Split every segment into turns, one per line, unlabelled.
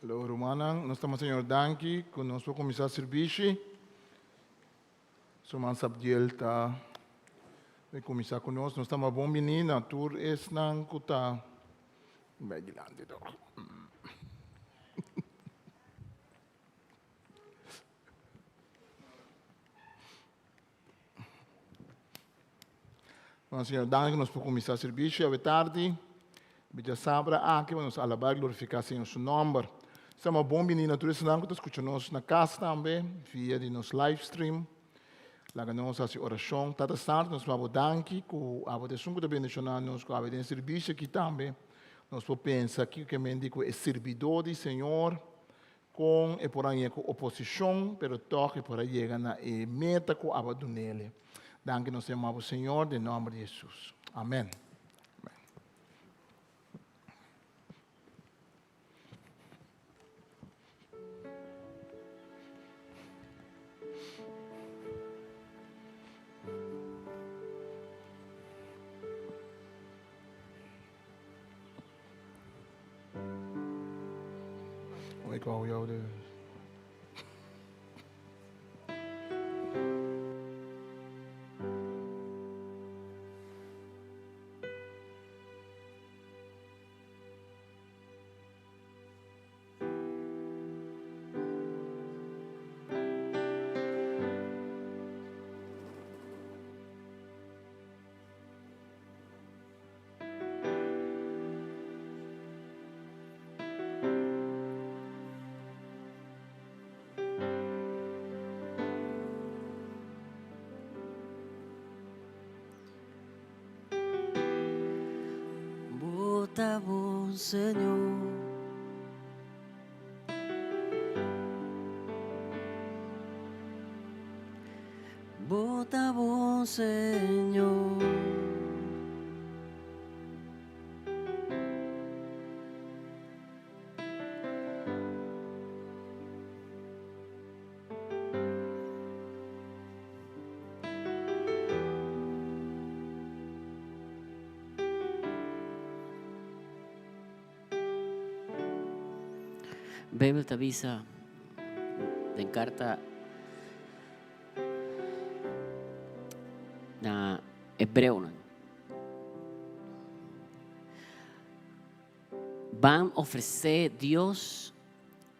Hallo Romanang, nós estamos Senhor Danki, conosco o comissário serviço. Soman sabdiel tá, o comissário conosco, nós estamos bom menina, tur es nang kuta, bagilante do. Mas Senhor Danki, nós o comissário serviço, a tarde, bija sabra aqui, nós alabar glorificar Senhor seu nome. Estamos bom menina, tur es nang kuta escutando nós na casa também, via de nos live stream. Laga nós assim oração, tata start nós vamos danki, com a votação que bendicionar nós com a vida serviço aqui também. Nós vamos pensar que mendigo é servidor do Senhor, com e por aí com oposição, pero toque por aí chega na meta com a do nele. Danke nós amamos o Senhor, em nome de Jesus. Amém. Ik wou jou de...
Bota bom, Senhor. Bota bom, Senhor. Bibel te avisa en carta na Hebreo van a ofrecer Dios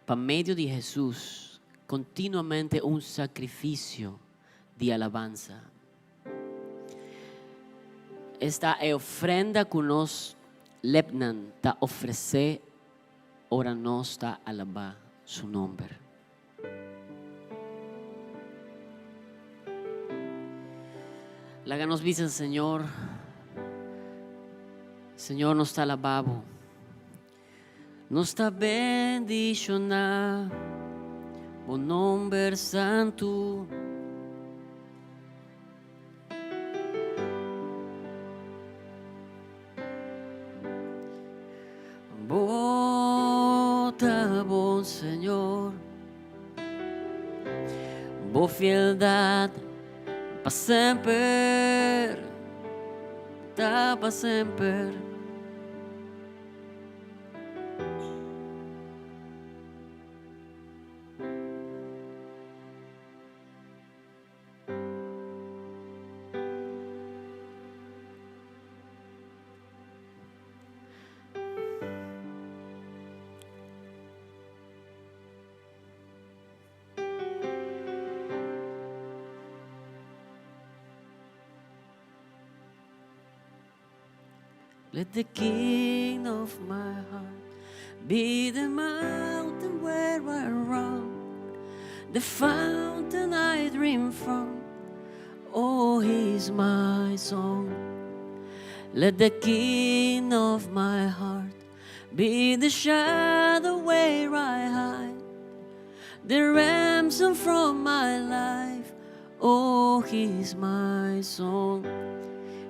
por medio de Jesús continuamente un sacrificio de alabanza. Esta ofrenda que nos lepnan ta ofrecer ahora nos está alabar su nombre. La que nos dice el Señor nos está alabado, nos está bendicionado, por nombre santo. Bom Señor, boa fieldad para sempre, tá para sempre. Let the king of my heart be the mountain where I run, the fountain I dream from. Oh, he's my song. Let the king of my heart be the shadow where I hide, the ransom from my life. Oh, he's my song.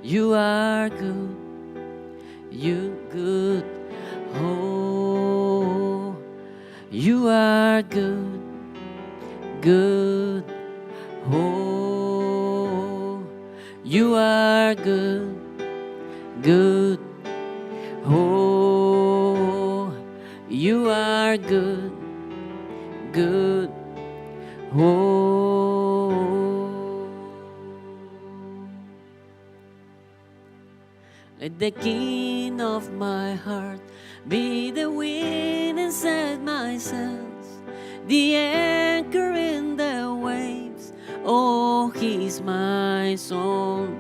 You are good. You good, oh, you are good, good, oh, you are good, good, oh, you are good, Let the king of my heart be the wind inside my sails, the anchor in the waves. Oh, he's my song.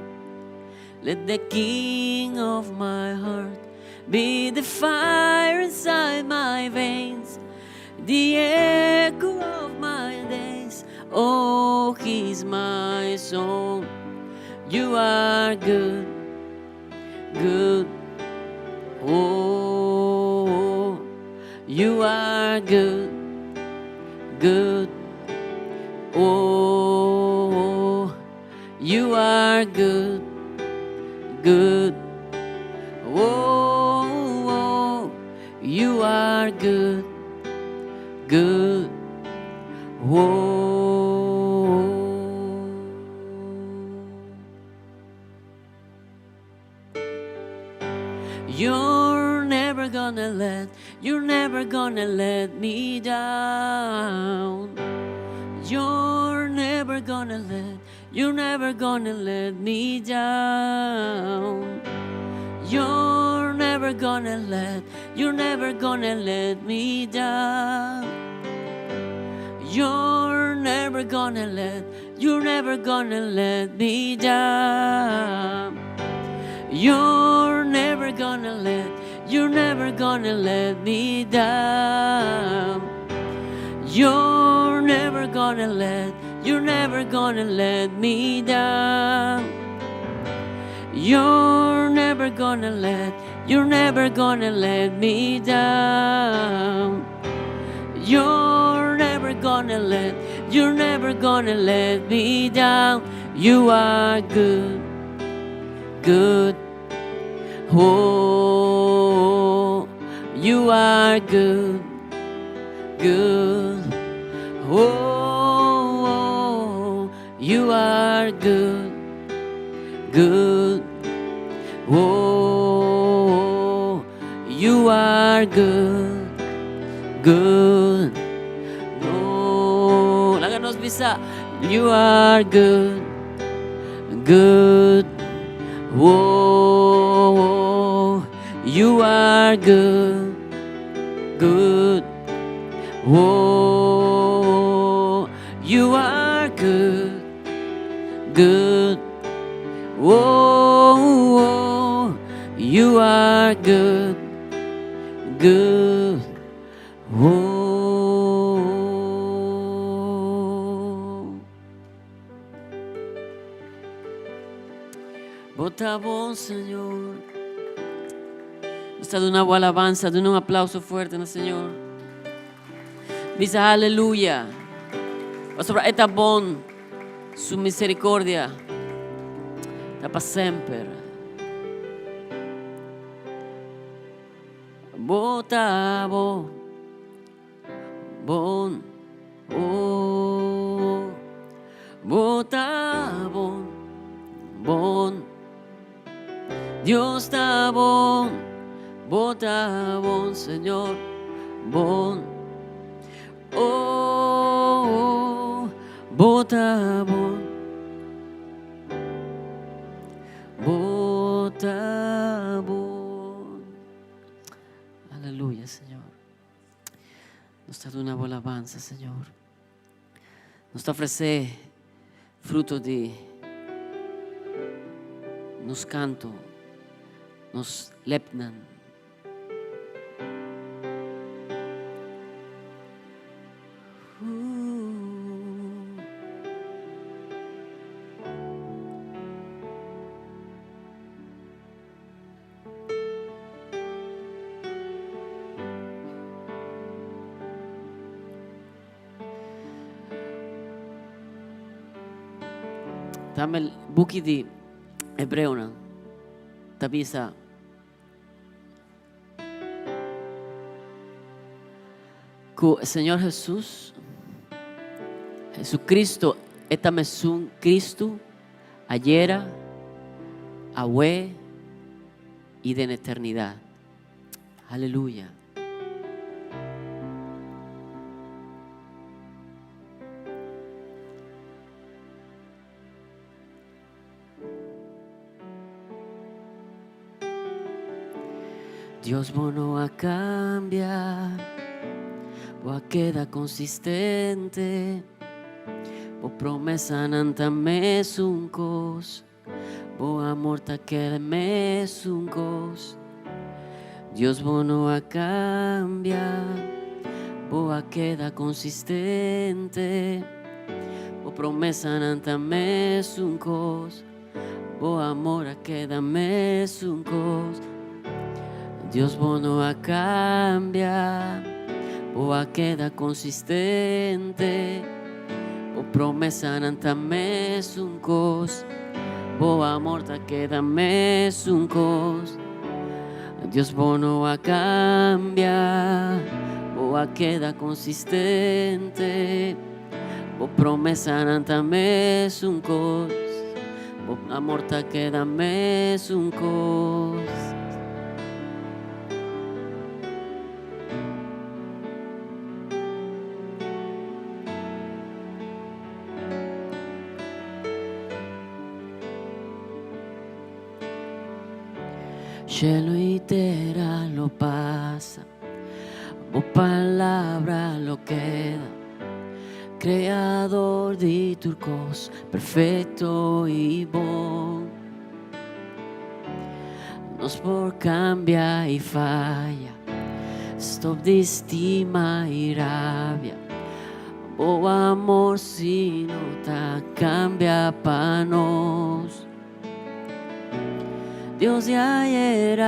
Let the king of my heart be the fire inside my veins, the echo of my days. Oh, he's my song. You are good, good. Oh, you are good, good. Oh, you are good, good. Oh, you are good, good. Oh, you're never gonna let me down. You're never gonna let me down. You're never gonna let me down. You're never gonna let me down. You're never gonna let me down. You're never gonna let me down. You're never gonna let me down. You're never gonna let me down. You are good, good. Oh, you are good, good. Oh, you are good, good. Oh, you are good, good. Oh, láganos bisa. You are good, good. Oh, you are good, good. Oh, you are good, good. Oh, you are good, good. Oh. Bota bom, Senhor. Basta de una buena alabanza, de un aplauso fuerte al Señor. Dice aleluya. Sobre esta bon, su misericordia, está para siempre. Bota bon, bon, oh, bota bon, bon. Dios está bon, bota bon, Señor, bon. Oh, bota bon, bota bon. Aleluya, Señor. Nos está dando una buena alabanza, Señor. Nos está ofreciendo fruto de nos canto, nos lepnan. Dame el buki di Hebreuna, tabisa. Que o Senhor Jesus, Jesucristo, é mesmo Cristo, ayer, hoy y de la eternidad. Aleluya. Deus bom não a cambia, boa queda consistente, boa promessa não tá mesuncos, boa amor tá queda mesuncos. Deus bom não a cambia, boa queda consistente, boa promessa não tá mesuncos, boa amor a queda mesuncos. Deus bom não a cambia, boa queda consistente, boa promessa não tá mesuncos, boa amor tá queda mesuncos. Deus bom não a cambia, boa queda consistente, boa promessa não tá mesuncos, boa amor tá queda mesuncos. Cielo y tierra lo pasa, o palabra lo queda. Creador de turcos, perfecto y bom. Nos por cambia y falla, stop de estima y rabia. O amor si no ta cambia pa nos. Dios de ayer,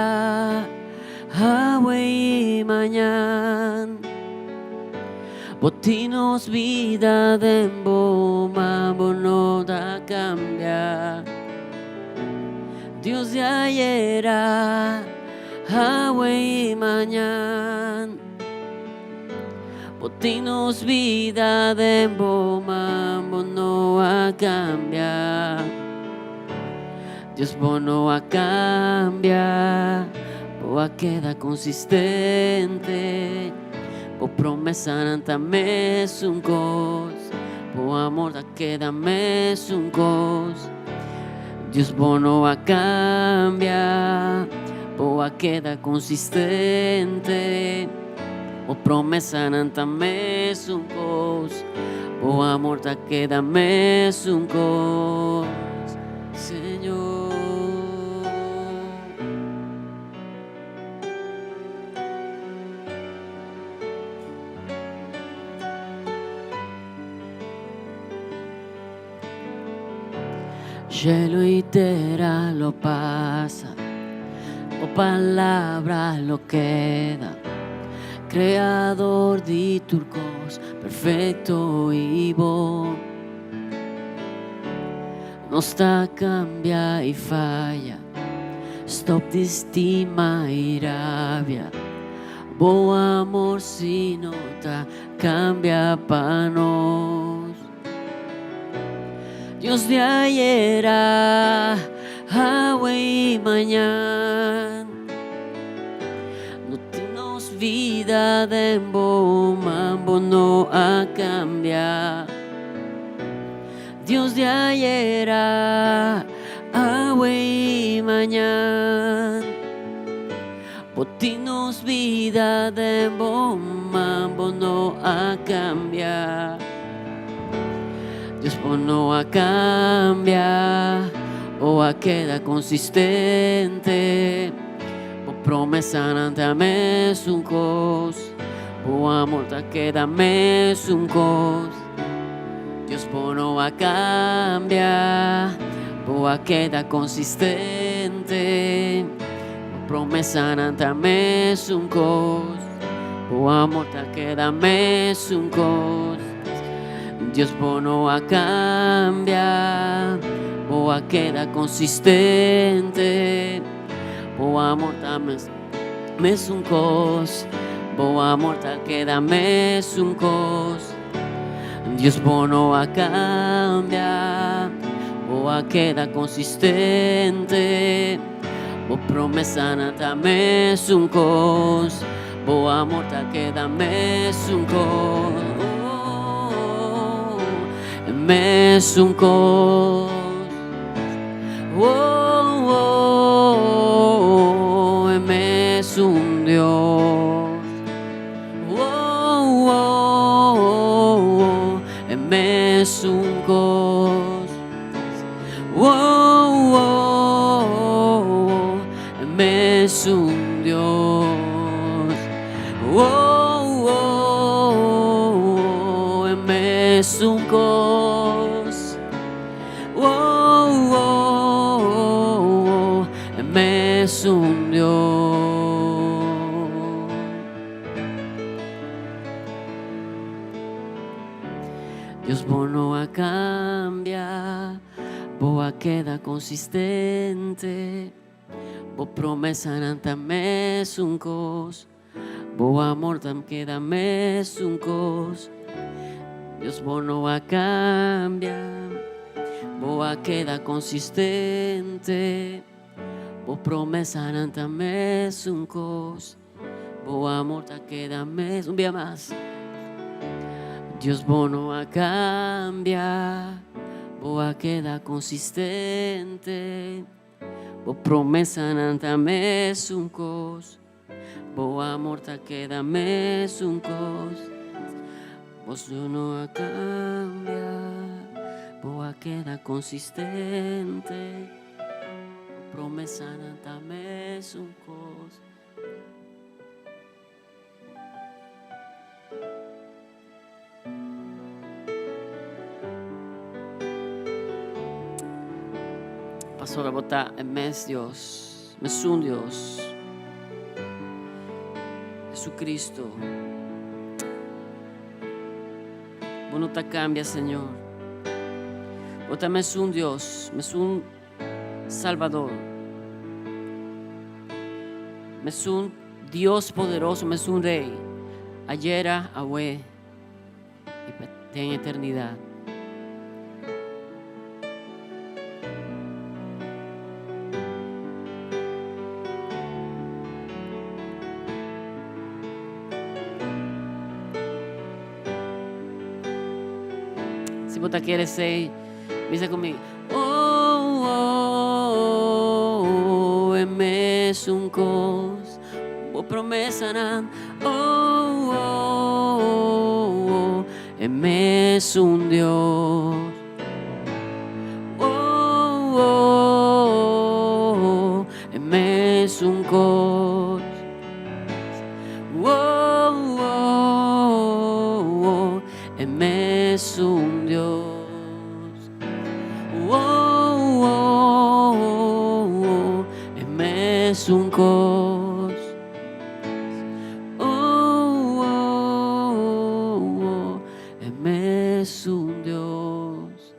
hoy y mañana, botinos vida de emboma, no da cambia. Dios de ayer, hoy y mañana, botinos vida de emboma, no a cambia. Deus bom não a cambia, boa queda consistente, boa promessa não tá mesuncos, boa amor da queda mesuncos. Deus bom não a cambia, boa queda consistente, boa promessa não tá mesuncos, boa amor da queda mesuncos. Señor, cielo y tierra lo pasa, o palabra lo queda. Creador de turcos, perfecto y bom. Nos está cambia y falla, stop de estima y rabia. Boa amor si no ta cambia pa nos. Dios de ayer, hoy y mañana, no tenemos vida de emboma, no a cambiar. Dios de ayer, hoy y mañana, botinos vida de bomba, no a cambiar. Dios no a cambia, o a queda consistente, o promesa nanta mesuncos, o amor ta queda mesuncos. Dios no a cambia, boa queda consistente, o promesa nanta mesuncos, o amor ta queda mesuncos. Dios no a cambia, boa queda consistente, o amor ta mesuncos, boa amor ta queda mesuncos. Dios no a cambia, boa queda consistente, o promesa nata mesuncos, boa amor ta queda mesuncos, mesuncos, mesuncos. Oh, oh, oh, es un Dios. Oh, oh, oh, es un cos. Oh, oh, oh, es un Dios. Dios bueno a cambia, boa queda consistente, bo promesa nanta mes un cos, bo amor tam queda mes un cos. Dios bueno a cambia, boa queda consistente, bo promesa nanta mes un cos, bo amor tam queda mes un día más. Dios bueno a cambia, boa queda consistente, bo promesa nanta mes un cos, bo amor ta queda mes un cos. Vos no a cambia, boa queda consistente, bo promesa nanta mes un cos. Pastor bota mes Dios, mes un Dios, Jesucristo. Vos no te cambias, Señor. Vos también mes un Dios, mes un Salvador, mes un Dios poderoso, mes un Rey, ayer, hoy y en eternidad. Si vos te quieres ser, dice conmigo. Oh, oh, oh, es un cos, vos promesa nan. Oh, oh, oh, es un Dios. Oh, oh, oh, es un cos. Oh, oh, oh, es un Dios. Oh, oh, oh, es un cos. Oh, oh, oh, es un Dios.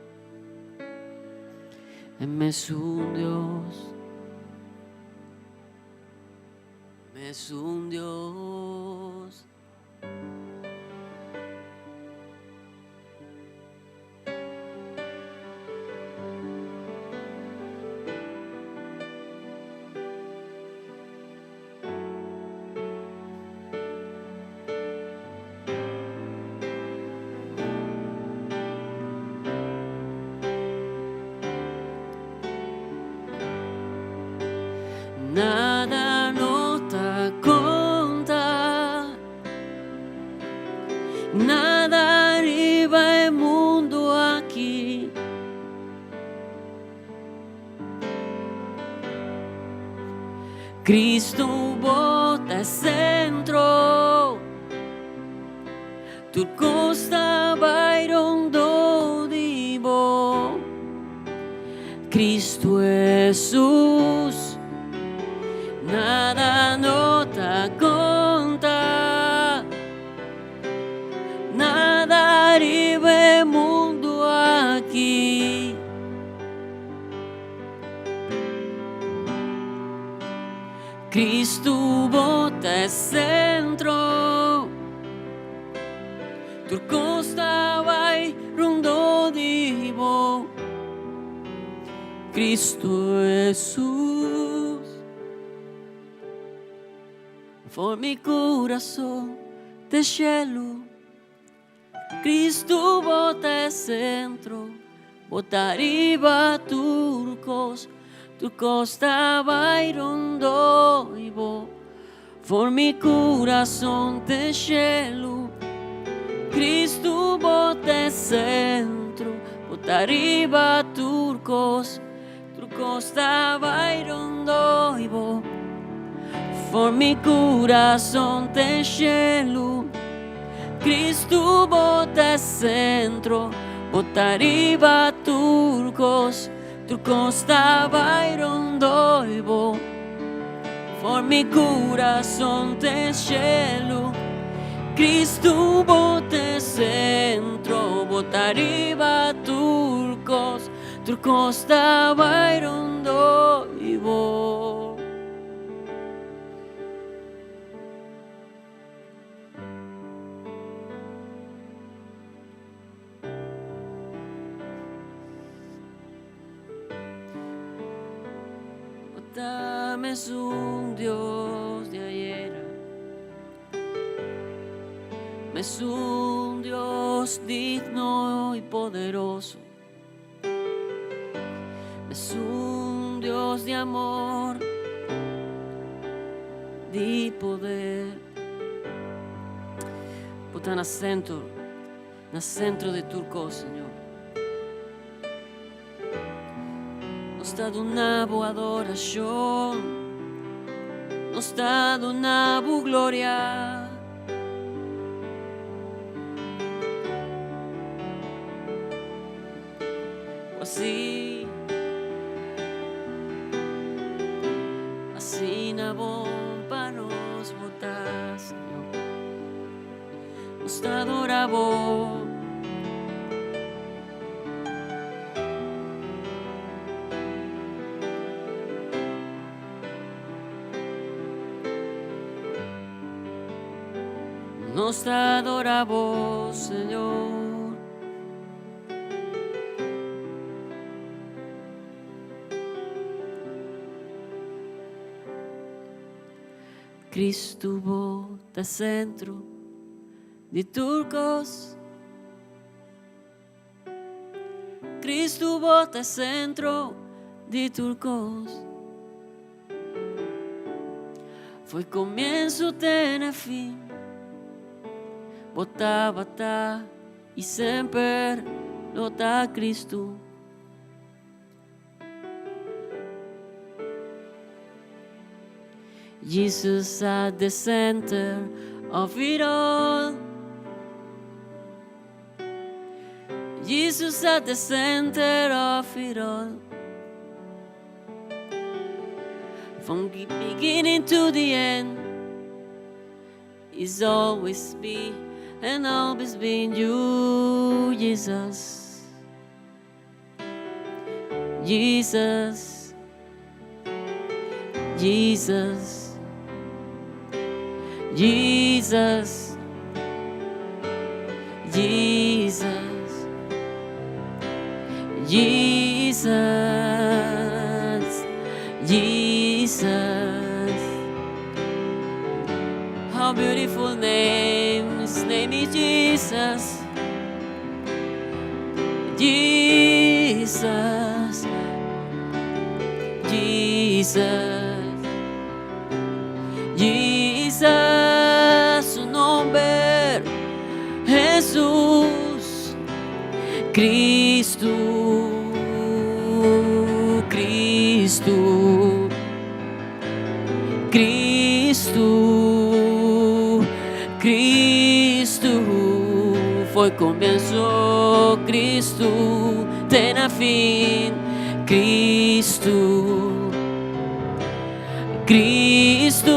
Es un Dios. Es un Dios. Nada no te conta, nada arriba el mundo aquí. Cristo bota centro, tu costa bairondo divo. Cristo Jesús, nada no te conta, nada arriba el mundo aquí. Cristo bota centro, tu costa vai rondo divo. Cristo Jesús, por mi corazón de cielo. Cristo bota centro, bota arriba turcos, tu costa vai rondo ibo. For mi corazón de cielo, Cristo bota centro, Potariba turcos stava irondoibo. For mi corazón te cielo, Cristo bota centro. Potariba turcos stava irondoibo. For mi corazón te cielo, Cristo bote centro. Botariba turcos stava irondoibo. Dame es un Dios de ayer, es un Dios digno y poderoso, es un Dios de amor, de poder. Puta na centro de turco, Señor. Nos dado una boa adoración, nos dado una boa gloria. Así na bomba nos botas, Señor. Nos adoramos. Nos adoramos, Señor. Cristo bota centro de turcos. Cristo bota centro de turcos. Foi comienzo, tiene fin. Bota e sempre lota Cristo. Jesus at the center of it all. Jesus at the center of it all. From the beginning to the end, is always be and always been you, Jesus. Jesus. Jesus. Jesus. Jesus. Jesus. Jesus. How beautiful name. His name is Jesus. Jesus. Jesus. Jesus. Su nombre Jesús. Cristo. Cristo. Cristo. Cristo. Foi começo, Cristo tem na fim, Cristo. Cristo,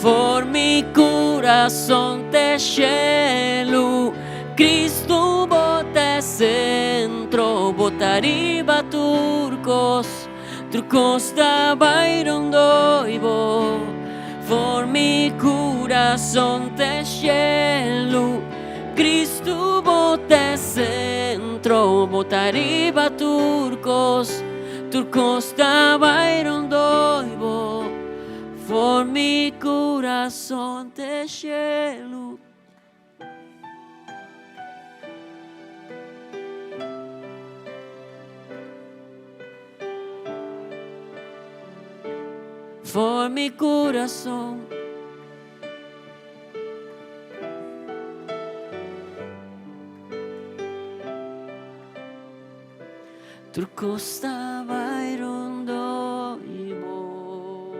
for mi corazón te cielo, Cristo bota centro, botariba turcos da bairondoibo, for mi corazón te cielo, Cristo bota centro, botariba turcos da bairondoibo, for mi corazón te cielo. For mi corazón. Turcosta bayrondo ibo.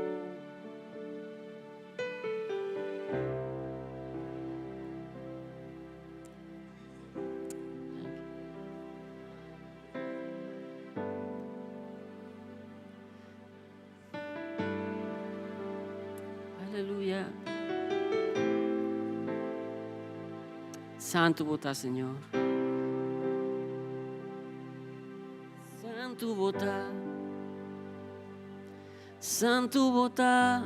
Aleluya. Santo vota, Señor. Santo vota. Santo vota.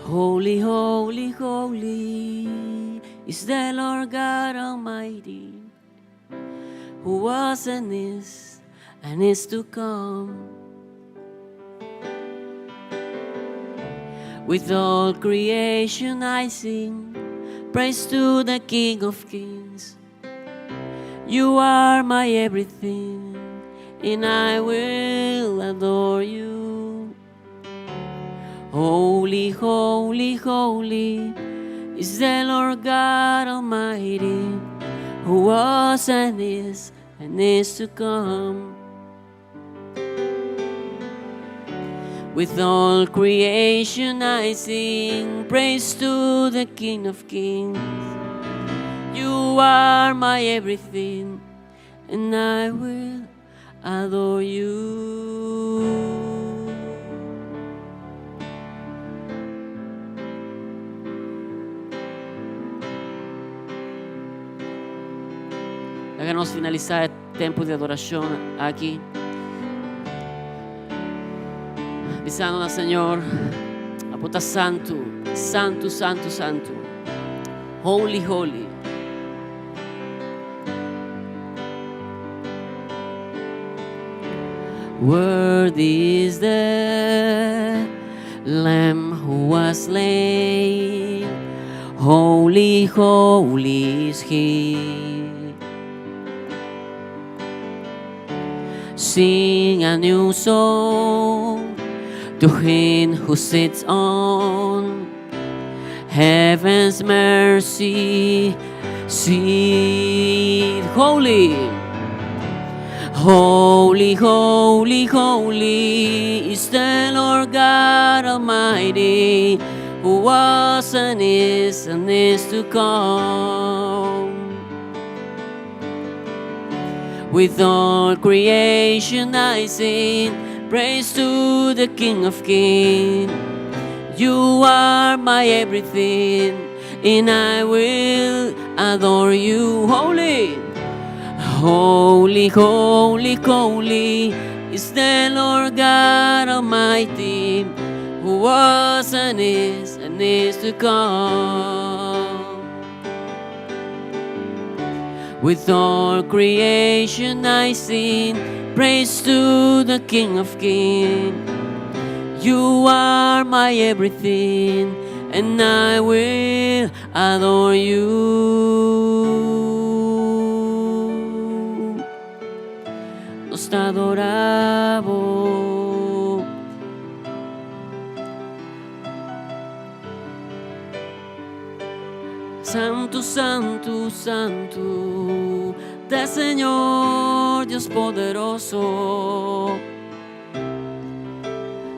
Holy, holy, holy is the Lord God Almighty, who was and is to come. With all creation I sing praise to the King of Kings. You are my everything, and I will adore you. Holy, holy, holy is the Lord God Almighty, who was and is to come. With all creation I sing praise to the King of Kings. You are my everything, and I will adore you. Háganos finalizar el tiempo de adoración aquí. Diciendo al Señor, apunta santo, santo, santo, santo. Holy, holy. Worthy is the Lamb who was slain. Holy, holy is He. Sing a new song to Him who sits on heaven's mercy seat. Holy, holy, holy, holy is the Lord God Almighty, who was and is to come. With all creation I sing praise to the King of Kings. You are my everything, and I will adore you. Holy, holy, holy, holy is the Lord God Almighty, who was and is to come. With all creation I sing praise to the King of Kings. You are my everything, and I will adore you. Nos adoramos. Santo, santo, santo, del Señor Dios poderoso.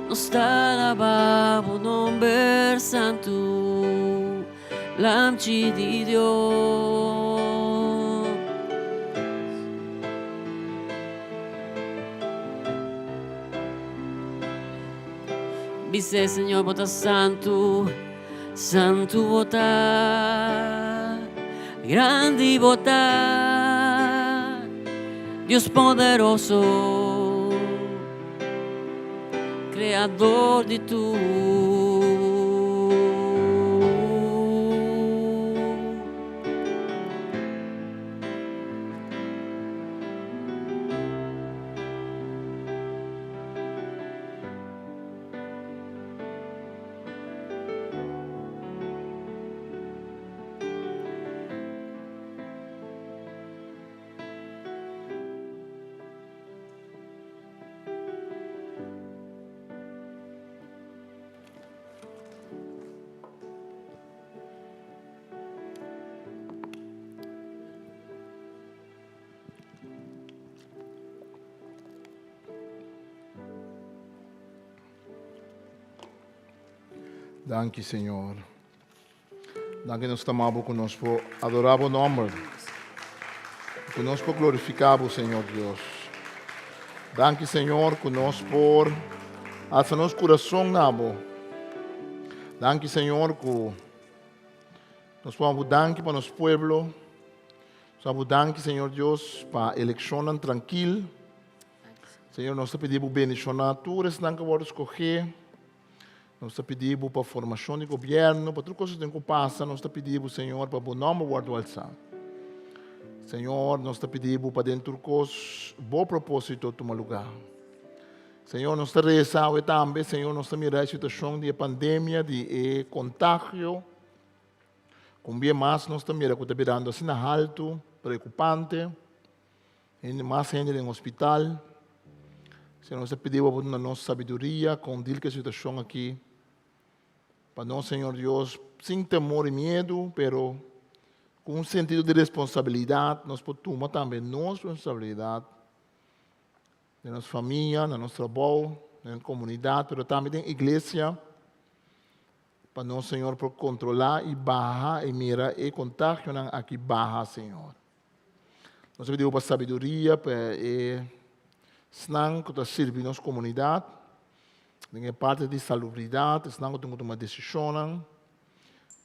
Nos alabamos nombre santo, l'amci di Dio. Dice Señor, vota santo. Santo votar, grande votar, Dios poderoso, creador de tu.
Dank je, Senhor. Dank je, nós estamos conosco, adorável nome. Conosco glorificado, Senhor Deus. Dank je, Senhor, conosco por alça nosso coração, nabo. Dank je, Senhor, que nós podemos dank para nosso pueblo. Nós dank, Senhor Deus, para a eleição tranquila. Senhor, nós te pedimos bendição a todos, não que vamos escolher. Nós te pedimos para a formação de governo, para tudo coisas que passa. Nós te pedimos, Senhor, para o nome guardo alçar. Senhor, nós te pedimos para dentro dos bom propósito tomar lugar. Senhor, nós te rezamos também, Senhor, nós te miramos a situação de pandemia, de contágio. Com bem mais, nós te miramos que está virando assim alto, preocupante. Mais gente no hospital. Senhor, nós te pedimos por nossa sabedoria, com a situação aqui. Para nós, Senhor Deus, sem temor e medo, pero com um sentido de responsabilidade, nós podemos também nossa responsabilidade na nossa família, na nosso trabalho, na comunidade, mas também na igreja, para nós, Senhor, por controlar e barrar e mirar e contágio aqui barra, Senhor. Nós pedimos para sabedoria, para senão que está servindo nossa comunidade, em parte de salubridade, senão que temos que tomar decisão.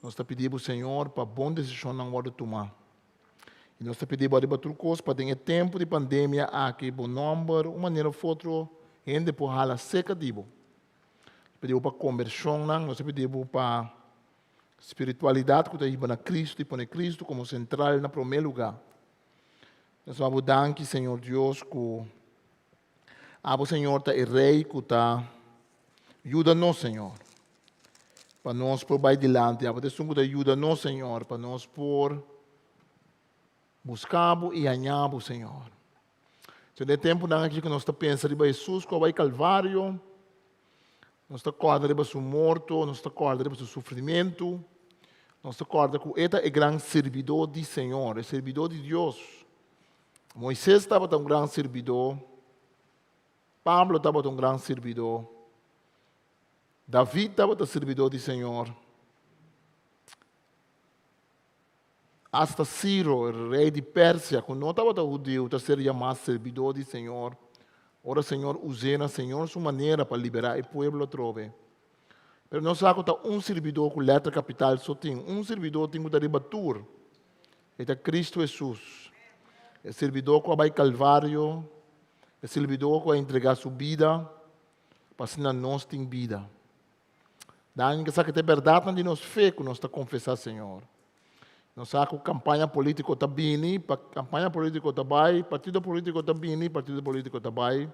Nós te pedimos, Senhor, para boa decisão não vamos tomar. E nós te pedimos para tudo coisa, para ter tempo de pandemia aqui, bom número, uma maneira ou outra, ainda por hala seca dibo. Pedimos para conversão, nós te pedimos para espiritualidade que está na Cristo e põe Cristo como central no primeiro lugar. Nós vamos dar, Senhor Deus, que o Senhor é rei que está ajuda-nos, Senhor. Para nós por vai adiante, a pessoa que ajuda-nos, Senhor, para nós por buscar e ganhar, Senhor. Se de tempo não aqui que nós está pensando em Jesus, que vai Calvário, nós está acordando para seu morto, nós está acordando para seu sofrimento, nós está acordando que ele é grande servidor de Senhor, é servidor de Deus. Moisés estava um grande servidor, Pablo estava um grande servidor, David estava um servidor do Senhor. Hasta Ciro, o rei de Pérsia, quando não estava judeu, seria mais servidor do Senhor. Ora, o Senhor usou, Senhor, sua maneira para liberar o povo trove. Mas nós sabemos que um servidor com letra capital só tem. Um servidor tem que dar batur. É Cristo Jesus. É servidor que vai Calvário. É servidor que vai entregar sua vida para que nós tenhamos vida. Daí que é verdade de nós fé que nós está confessar, Senhor. Nós sabemos que a campanha política está bem, campanha política está bem, partido político está bem, partido político está bem.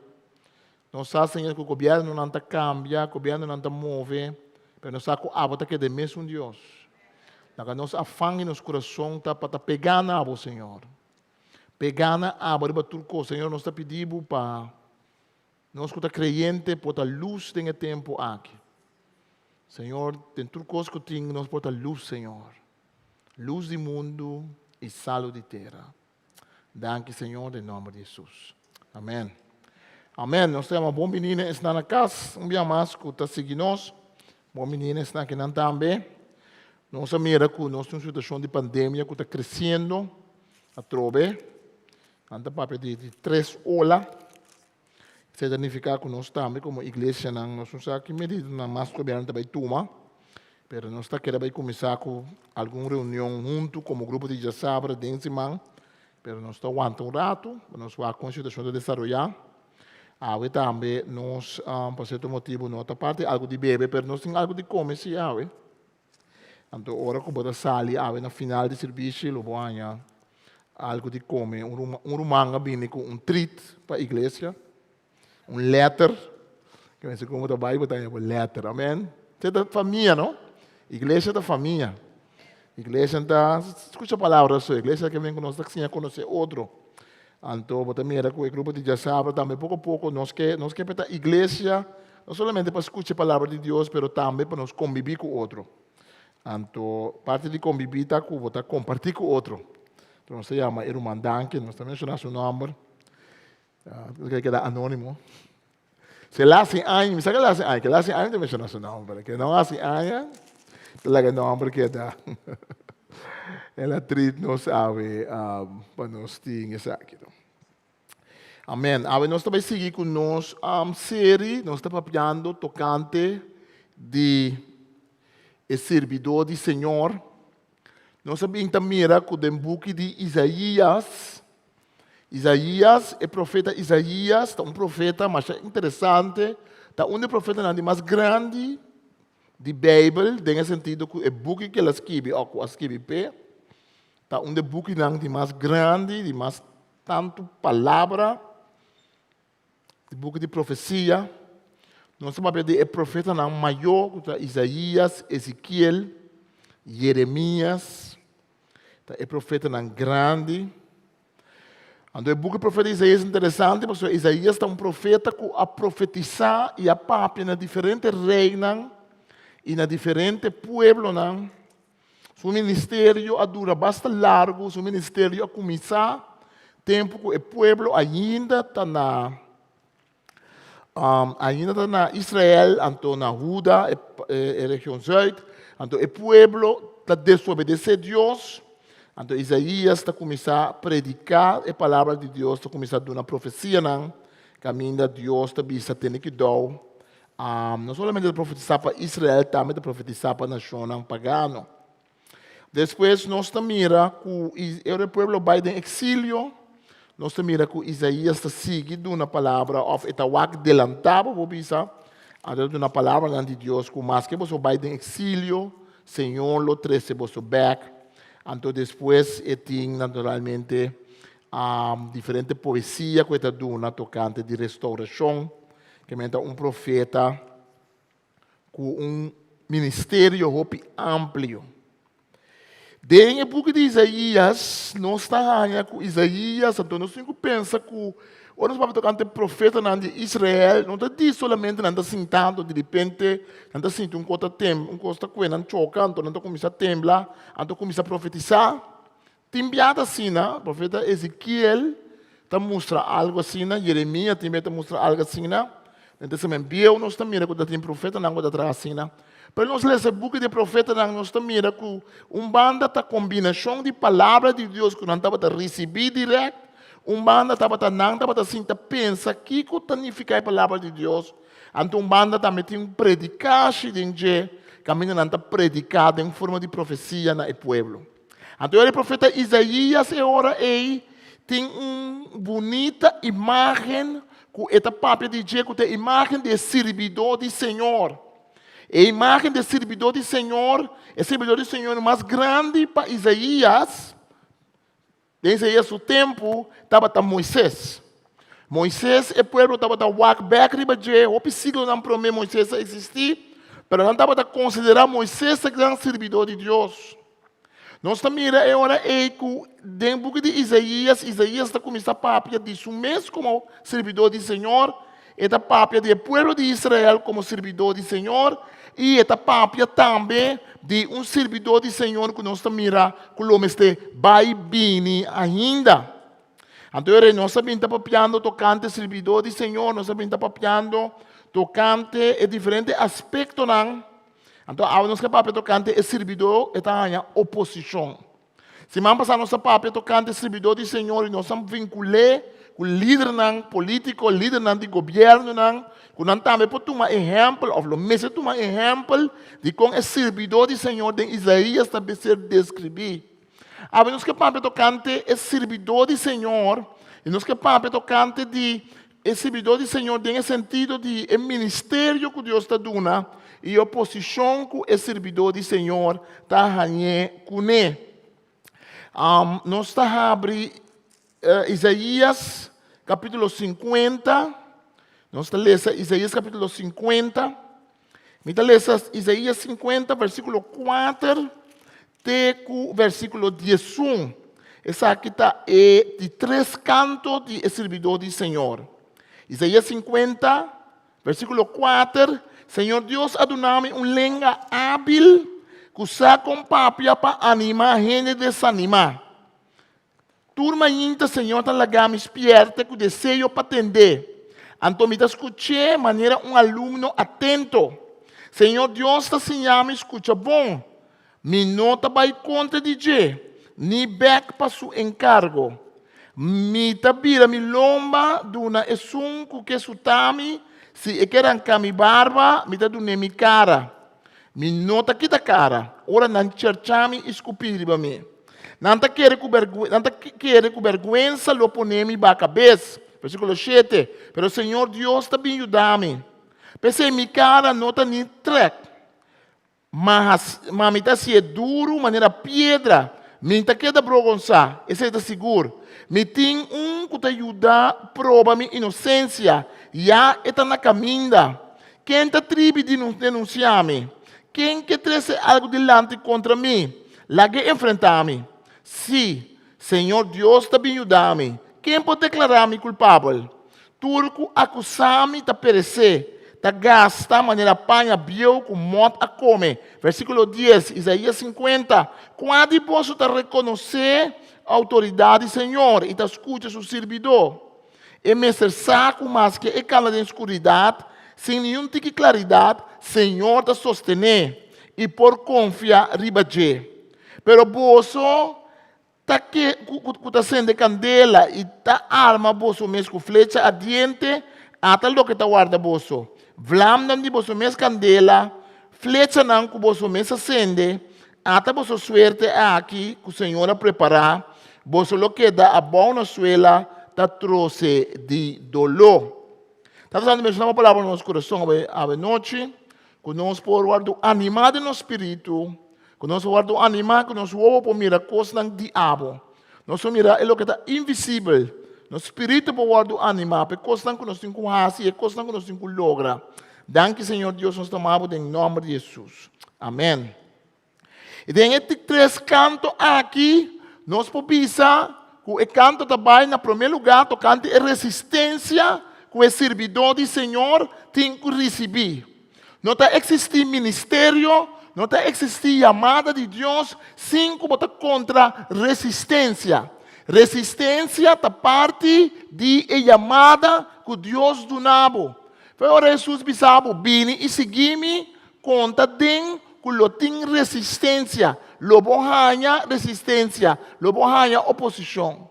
Nós sabemos, Senhor, que o governo não está cambia, o governo não está move, mas nós sabemos que a água está de mesmo Deus. Então, nós afã em nosso coração para pegar na água, Senhor. Pegar na água, para tudo coisa, Senhor, nós está pedindo para nós que está crente, para a luz tem tempo aqui. Senhor, tem tudo coisa que tem, nós para a luz, Senhor. Luz do mundo e sal de terra. Danke, Senhor, em nome de Jesus. Amém. Amém. Nós temos uma boa menina está na casa, um dia mais que está seguindo nós. Boa menina está aqui também. Nós mira que nós temos uma situação de pandemia que está crescendo, a trove. Anda para de 3 olas. Isso significa que nós também, como igreja, nós não sabemos que medida na mais governo também toma. Pero nós está querendo começar com alguma reunião junto, como grupo de Jasabra, de semana. Pero nós está aguantando rato, nós vamos com a situação de desenvolver. Aí também nós, por certo motivo, nós parte algo de beber, pero nós temos algo de comer, sim, aí. Então, hora que bota sali, aí na final do serviço, lo banha algo de comer. Rumanga vem com treat para a igreja, letter, que você como trabalha, botar letter, amém? Você é da família, não? Igreja da família. Igreja da, escuta a palavra só, igreja que vem com nós, que se conhecer outro. Então, botar mira com o grupo de Jasabra, também pouco a pouco, nós queremos para a igreja, não somente para escutar a palavra de Deus, mas também para nós conviver com o outro. Então, parte de conviver está com botar compartilhar com o outro. Então, se chama Irmandang, que nós também mencionamos o nome, que é anônimo. Se lá se anos, me sabe que lá se anos também chama seu nome, porque não há se anos, talaga não, porque dá. Ela treat nos sabe, para nós ter isso aqui. Amém. Agora nós também seguir com nós série, nós estamos falando tocante de servidor do Senhor. Nós sabemos também que o book de Isaías, o profeta Isaías, é um profeta mais interessante, é um dos profetas mais grandes da Bíblia, no sentido que o book que ele escreve, ou escreve, é um dos books mais grandes, de mais tanto palavra, o book de profecia. Nós sabemos que o profeta maior, Isaías, Ezequiel, Jeremias, o profeta grande. Então, o book do profeta Isaías é interessante, porque Isaías é um profeta que a profetizar e a papia na diferentes reinos e na diferentes pueblos. Seu ministério dura bastante largo, seu ministério a começar, tempo que o pueblo ainda está na Israel, então na Judá, a região sul, então o pueblo está desobedecendo a Deus. Então, Isaías está começando a predicar a palavra de Deus, está começando a dar uma profecia, caminho de Deus, está vista tem que dar. Não somente profetizar para Israel, também profetizar para a nação pagana. Depois, nós miramos que o povo vai em exílio, nós miramos que Isaías está seguindo uma palavra, ou está adelantado, vou pensar, uma palavra de Deus, que mais que você vai em exílio, Senhor, lo trece você back. Então, depois, tem naturalmente diferente poesia que está dando tocante de restauração, que é um profeta com um ministério amplo. Dentro do book de Isaías, nós estamos com Isaías, então nós temos que pensar que quando nós vamos tocar o profeta de Israel, não está somente não está sentado, de repente, não está sentindo um costa que não choca, então não está começando a temblar, então começa a profetizar. Tem piada assim, o profeta Ezequiel está mostrando algo assim, Jeremias também está mostrando algo assim, então se me enviou, nós estamos mirando que tem profeta, não está atrás assim, Pero nós lemos o book de profeta, nós estamos mirando que banda está combinação de palavra de Deus que não estava a receber direto, banda estava assim, pensa que significa a palavra de Deus. Então, banda também tem predicar, caminho não está predicado em forma de profecia no povo. Então, o profeta Isaías agora tem uma bonita imagem, que esta papel de Diego tem imagem de servidor do Senhor. A imagem de servidor do Senhor, o servidor do Senhor mais grande para Isaías. Em Isaías, o tempo, estava Moisés. Moisés, o povo estava a walk back, o siglo não promete Moisés a existir, mas não estava a considerar Moisés o grande servidor de Deus. Nós também agora que dentro do book de Isaías está começando a papia de su mês como servidor do Senhor, esta papia do povo de Israel como servidor do Senhor, e esta papia também de um servidor do Senhor que nós miramos que o homem vai vir ainda. Então, nós sabemos que papiando tocante servidor do Senhor, nós sabemos que papiando tocante diferentes aspectos. Então, agora nós que tocante o servidor está em oposição. Se nós passamos a papia tocante servidor do Senhor, nós estamos vinculados com o líder político, líder do governo, que nós também podemos tomar exemplo, ou pelo menos tomar exemplo de como o servidor do Senhor de Isaías também ser descrevido. Agora nós que tocante o servidor do Senhor, e nós que tocante de o servidor do Senhor tem o sentido de o ministério que Deus está dando e a oposição que o servidor do Senhor está com ele. Nós estamos abrindo Isaías capítulo 50. Nós estamos lendo Isaías capítulo 50. Nós lemos Isaías 50, versículo 4 até o versículo 11. Essa aqui está de três cantos de servidor do Senhor. Isaías 50, versículo 4. Senhor Deus, adonai um lenga hábil que usa com papia para animar a gente desanimar. Turma ainda, Senhor, está lagando esperta com desejo para atender. Então, me escuché de maneira um aluno atento. Senhor Deus está ensinando, escuta bom. Me nota vai contra DJ. Ni back para su encargo. Mi tabira mi lomba duna esunku que sutami. Se queran mi barba, mi ta dune mi cara. Mi nota kita cara. Ora nan cercami escupiri ba me. Nanta quere com vergüenza lo ponemi ba cabeça. Versículo 7. Pero Senhor Deus está bem ajudando-me. Pensei mi cara nota ni trek. Mas mi ta se é duro, maneira pedra. Mi ta queda brogonça. Esse é seguro. Me tem que te ajudar, prova minha inocência. Já está na caminha. Quem está tribe denunciar-me? Quem quer trazer algo delante contra mim? Lá que enfrentar-me. Sim, Senhor Deus está bem ajudando-me. Quem pode declarar-me culpável? Turco acusar-me de perecer. De gastar maneira panha biel com morte a comer. Versículo 10, Isaías 50. Quando posso te reconhecer a autoridade, Senhor, e te escuta seu servidor. E me ser saco, mas que é cala de escuridade, sem nenhum tipo de claridade, Senhor te sostener e por confiar ribaje. Pero boso, tá que acende candela e tá arma boso mesmo com flecha adiante, até lo que tá guarda boso. Vlam não de boso mesmo candela, flecha não que boso mesmo acende, até boso suerte aqui que o Senhor a preparar. Boso lo que dá a boa suela ta trouxe de dolor. Está fazendo mesmo uma palavra no nosso coração a noite, que nós podemos animar no espírito, que nós podemos animar, que nós podemos mirar coisas do diabo. Nós mirar o que está invisível. No espírito podemos animar, porque coisas que nós temos que fazer, coisas que nós temos que lograr. Danke, Senhor Deus, nós tomamos em nome de Jesus. Amém. E tem estes 3 cantos aqui. Nós podemos que o canto também, no primeiro lugar, tocante a resistência que o servidor do Senhor tem que receber. Não está existir ministério, não está existir chamada de Deus, sem que botar contra resistência. Resistência da parte de chamada que Deus do nabo. Foi o Jesus bisabo, vini e segui-me conta de que lo tem resistência. Lobo hanya resistência, lobo hanya oposição.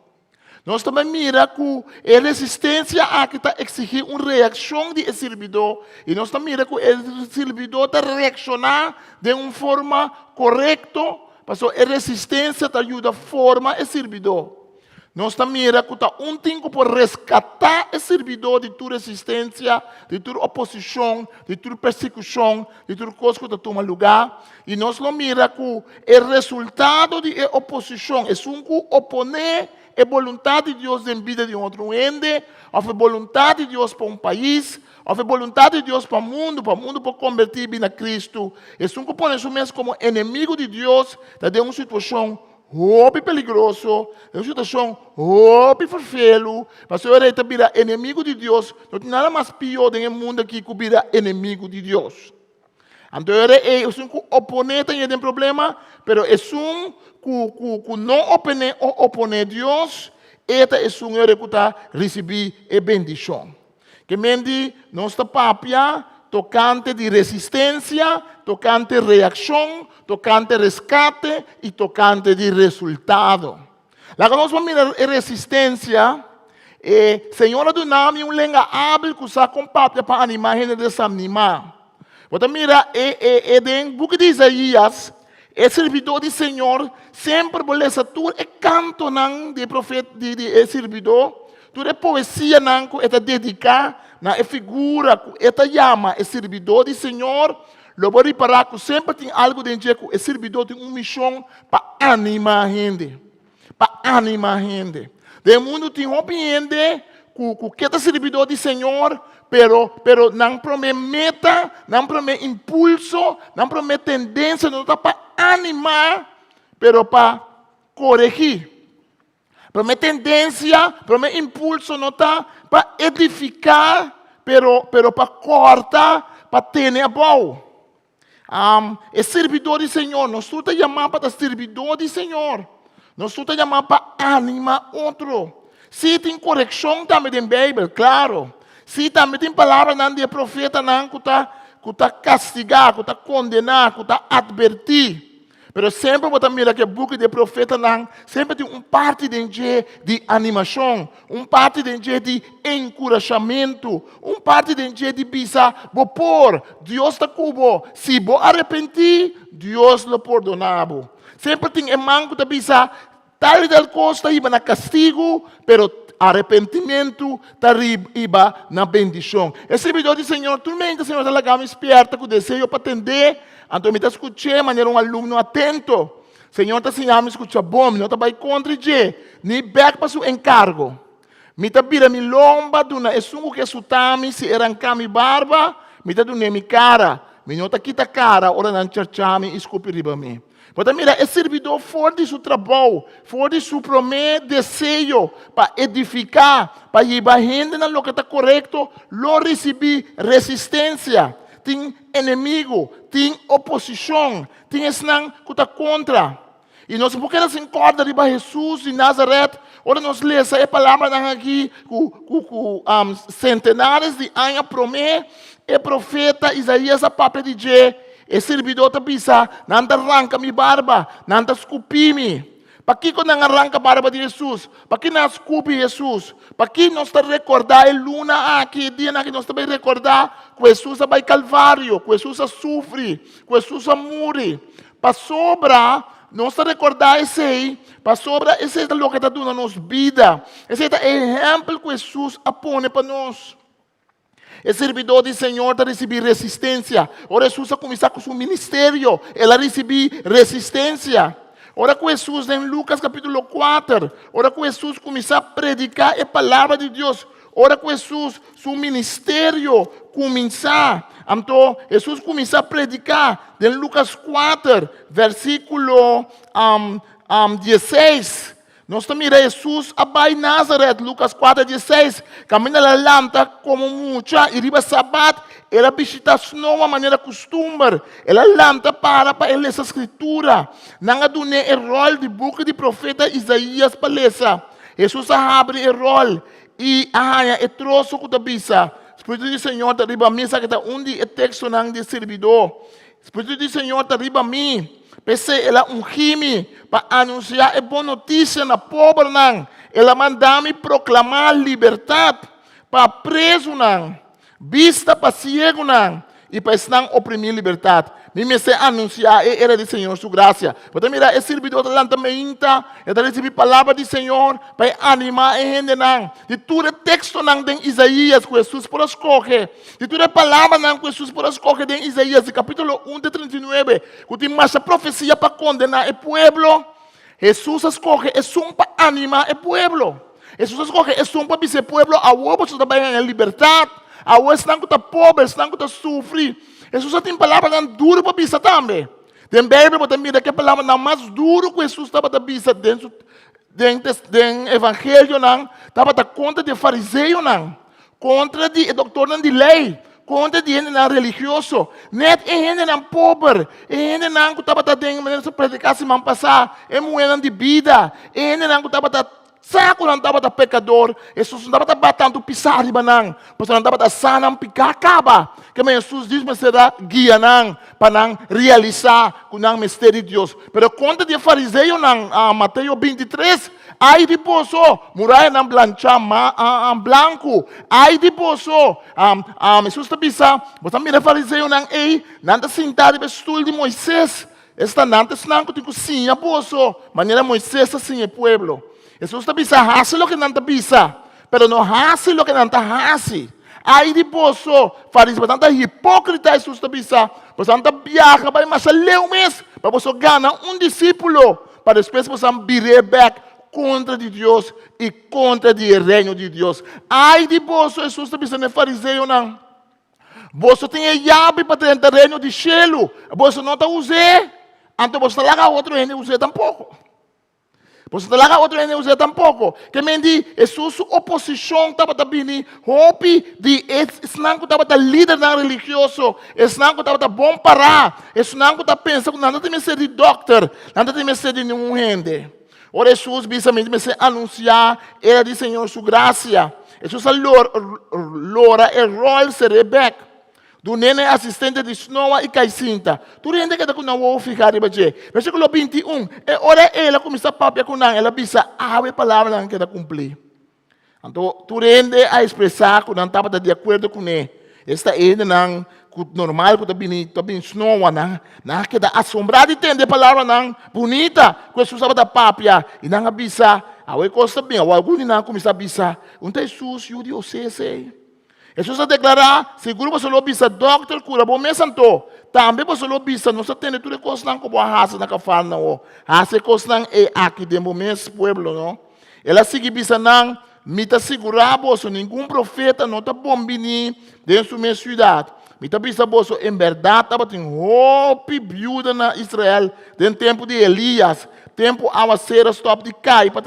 Nós também mira que a resistência aqui está exigir uma reação de servidor e nós também mira que o servidor está reaccionar de uma forma correta, porque a resistência te ajuda a formar o servidor. Nós também mira que está tempo por resgatar o servidor de tua resistência, de tua oposição, de tua persecução, de tua coisa que toma lugar. E nós não mira que o resultado de oposição é um que opone a vontade de Deus em vida de outro ende, ou a vontade de Deus para um país, ou a vontade de Deus para o mundo para convertir a Cristo. É um que põe isso mesmo como inimigo de Deus, de uma situação muito peligroso, é uma situação muito farfelo, mas se você vira inimigo de Deus, não tem nada mais pior no mundo aqui que vira inimigo de Deus. Então, é um oponente em um problema, mas é um que não opone Deus, esta é um que está recebendo a bendição. Que mendi não está papia, tocante de resistência, tocante de reação, tocante de resgate e tocante de resultado. Lá que nós vamos mirar a resistência, Senhora do nome um lenga hábil que usa com papia para animar a gente desanimar. Você mira, no book de Isaías, o servidor do Senhor sempre beleza tudo é canto de profeta de servidor, tudo é poesia que é dedicar na figura que é chama o servidor do Senhor. Logo reparar que sempre tem algo dentro que o servidor tem uma missão para animar a gente, para animar a gente. O mundo tem uma gente que é servidor do Senhor, pero não promete meta, não promete impulso, não promete tendência, não está para animar, pero para corrigir. Promete tendência, promete impulso, não está para edificar, pero para cortar, para ter a boa. É servidor do Senhor, nós estamos chamando para servidor do Senhor, nós estamos chamando para animar outro. Se tem correção também na Bíblia, claro. Se também tem palavra não de profeta não que está castigar, que está condenar, que está advertir. Pero sempre você mira que o book de profeta não sempre tem parte de animação, parte de encorajamento, parte de pensar, por Deus está cubo, se você arrepentir, Deus lhe perdonava. Sempre tem irmão que está pensar, tal e tal coisa iba na castigo, pero arrependimento iba na bendição. Esse vídeo do Senhor, tu mente, Senhor, está legal, me esperta com o desejo para atender. Então, me está escutando, maneira um aluno atento. Senhor, está ensinando, me escuta bom, não está vai contra ele. Nem back para seu encargo. Me está vira mi lomba, duna, é sungo que sutami, se arrancar mi barba, me está duna mi cara. Me não está quita cara, ora não chachami, escupe riba me. Mas mira, é servidor fora de seu trabalho, fora de seu prometo, desejo, para edificar, para llevar gente no que está correto, lo receber resistência. Tem inimigo, tem oposição, tem esnang que está contra. E nós podemos se encorda de Jesus de Nazaré, ora nós lemos a palavra aqui, centenares de anos promete, e profeta Isaías a papel de Jé, e servidor está pensando, não arranca minha barba, não escupi-me. Para que não arranca a barba de Jesus? Para que não escupe Jesus? Para que nós está recordar a luna aqui, dia que nós também recordar que Jesus vai calvário, que Jesus sofre, que Jesus morre. Para sobra, nós está recordar esse aí, para sobra, esse é o que está dando a nossa vida. Esse é o exemplo que Jesus apone para nós. O servidor do Senhor está recebendo resistência. Ora, Jesus começar com seu ministério, ela recebeu resistência. Ora, com Jesus em Lucas capítulo 4, ora, com Jesus começar a predicar a palavra de Deus. Ora, com Jesus, seu ministério começar. Então, Jesus começar a predicar em Lucas 4, versículo 16. Nós também Jesus abai Nazaré, Lucas 4:16, caminha la lanta como mucha, e riba sabat, ela visita de maneira costume, ela lanta para ler essa escritura, não adune o rol de book de profeta Isaías para ler. Jesus abre o rol, e arranha o troço que bisa. Espírito do Senhor está riba mesa que está onde o texto não de servidor. Espírito do Senhor está riba mim. Pese ela ungime para anunciar a boa notícia na pobre não. Ela manda-me proclamar liberdade para preso não, vista para cego não, e para não oprimir liberdade. Me se anunciar a era do Senhor, sua graça. Porque mira, esse servidor também está, ele recebe palavra do Senhor para animar a gente não. De tudo texto não tem Isaías que Jesus por escolher. De tudo palavra não que Jesus por escolher tem Isaías, capítulo 1:39, que tem mais profecia para condenar o povo. Jesus escolhe é só para animar o povo. Jesus escolhe é só para dizer o povo, a outra está bem em liberdade, a outra não está pobre, não está sofrer. Jesus tem palavra não dura para pisar também. Tem Bíblia para mim que a palavra não mais duro que Jesus estava para pisar dentro do evangelho não, estava contra de fariseu não, contra de doutor não de lei, contra de gente não religioso, net gente não pobre, gente não que estava dentro de predicar semana passada, é moeda de vida, gente não que estava saco não estava da pecador, Jesus não estava batendo pisar de banang, porque não estava sanam picar acaba. Que Jesus diz mas será guia não para não realizar com o mistério de Deus. Pero conta de fariseu não, Mateus 23, ai de poço, muralha não blancha branco, ai de poço, Jesus está pisar, você mira fariseu não, ei, não está sentado no estúdio de Moisés, esta não está que tem cozinha poço, maneira Moisés assim é povo. Jesus está pensando, hace lo que não está pensando, pero não hace lo que não está hace. Aí depois, fariseu, bastante hipócrita, Jesus está pensando, bastante viaja, vai mais leu mês, para você ganhar discípulo, para depois você virar back contra de Deus e contra o reino de Deus. Aí depois, Jesus está pensando, fariseu não. Você tem a chave para entrar no reino de céu, você não está usando, então você larga outro reino usar tampouco. Você não larga outro reino usar tampouco. Que me diz, Jesus oposição estava vindo, hope de esse não estava líder religioso, esse não estava bom parar, esse não estava pensando, não tem que ser de doctor, não tem que ser de nenhum gente. Ora Jesus, bisamente, me anunciar, era de Senhor sua graça. Jesus lora e rol se rebek. Do nene assistente de Snowa e Caicinta. Tu rende que da kuna wo ficar de baje. Versículo 21. E ora ela começa a papia com ela bisa ave palavra que da cumprir. Então, tu rende a expressar que não estava de acordo com ele. Esta é não normal que está bem Snowa não que da assombrado de entender a palavra não bonita que Jesus estava da papia e não avisa. Awe costa bem, algum não começa a avisar. Então Jesus o Deus sei. Jesus a declarar, seguro você lo bisa doctor cura bom mês santo. Também você lo bisa, não se tem tudo coisa não como a raça na café não. Raça coisa não é aqui de mês pueblo não. Ela sigue bisa não, me tá segurar bolso nenhum profeta não tá bombini dentro da minha cidade. Me tá bisa bolso em verdade estava tem hope viúva na Israel dentro tempo de Elias. Tempo a ser stop de cai para